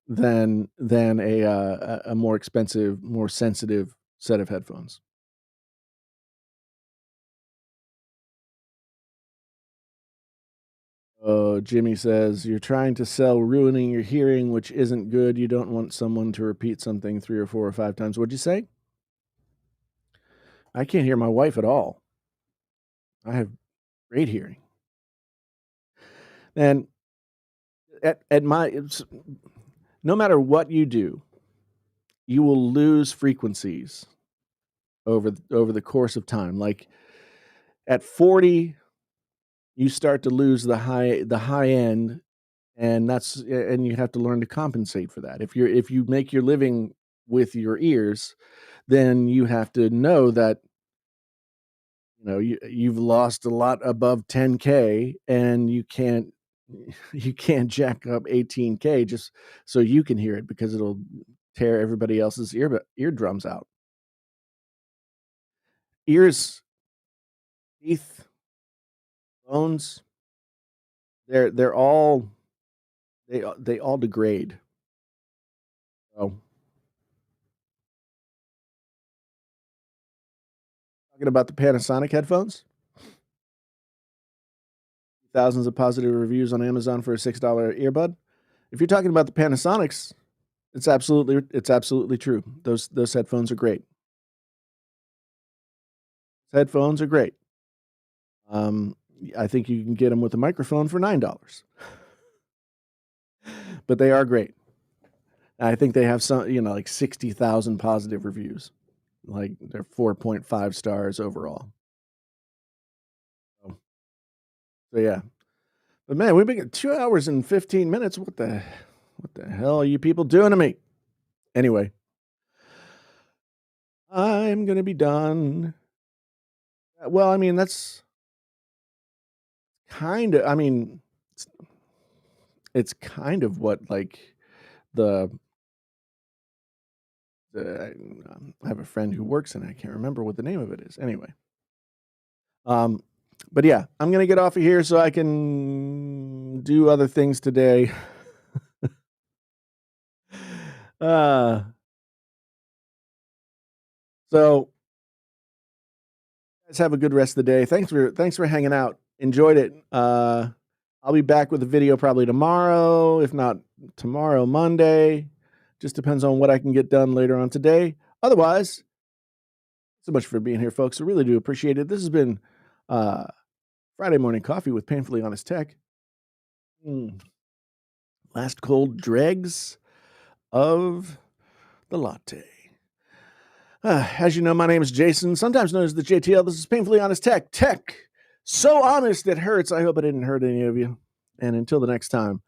than a more expensive, more sensitive set of headphones. Oh, Jimmy says, "You're trying to sell ruining your hearing, which isn't good. You don't want someone to repeat something 3 or 4 or 5 times." What'd you say? I can't hear my wife at all. I have great hearing. And at my it's no matter what you do, you will lose frequencies over the course of time. Like, at 40, you start to lose the high end, and and you have to learn to compensate for that. If you make your living with your ears, then you have to know that, you've lost a lot above 10K, and you can't you can't jack up 18K just so you can hear it because it'll tear everybody else's eardrums out. Ears, teeth, bones, they're all they all degrade. So, talking about the Panasonic headphones, thousands of positive reviews on Amazon for a $6 earbud. If you're talking about the Panasonics, it's absolutely true. Those headphones are great. Headphones are great. Um, I think you can get them with a microphone for $9, but they are great. I think they have some, like 60,000 positive reviews. Like they're 4.5 stars overall. So yeah, but man, we've been at 2 hours and 15 minutes. What the hell are you people doing to me? Anyway, I'm gonna be done. Well, I mean, that's kind of. I mean, it's, it's kind of what like the I have a friend who works in it. I can't remember what the name of it is. Anyway, um, but yeah, I'm gonna get off of here so I can do other things today. uh, so guys have a good rest of the day. Thanks for hanging out. Enjoyed it. I'll be back with a video probably tomorrow, if not tomorrow, Monday. Just depends on what I can get done later on today. Otherwise, so much for being here, folks. I really do appreciate it. This has been uh, Friday Morning Coffee with Painfully Honest Tech. Last cold dregs of the latte. As you know, my name is Jason, sometimes known as the JTL. This is Painfully Honest Tech. Tech, so honest it hurts. I hope I didn't hurt any of you. And until the next time,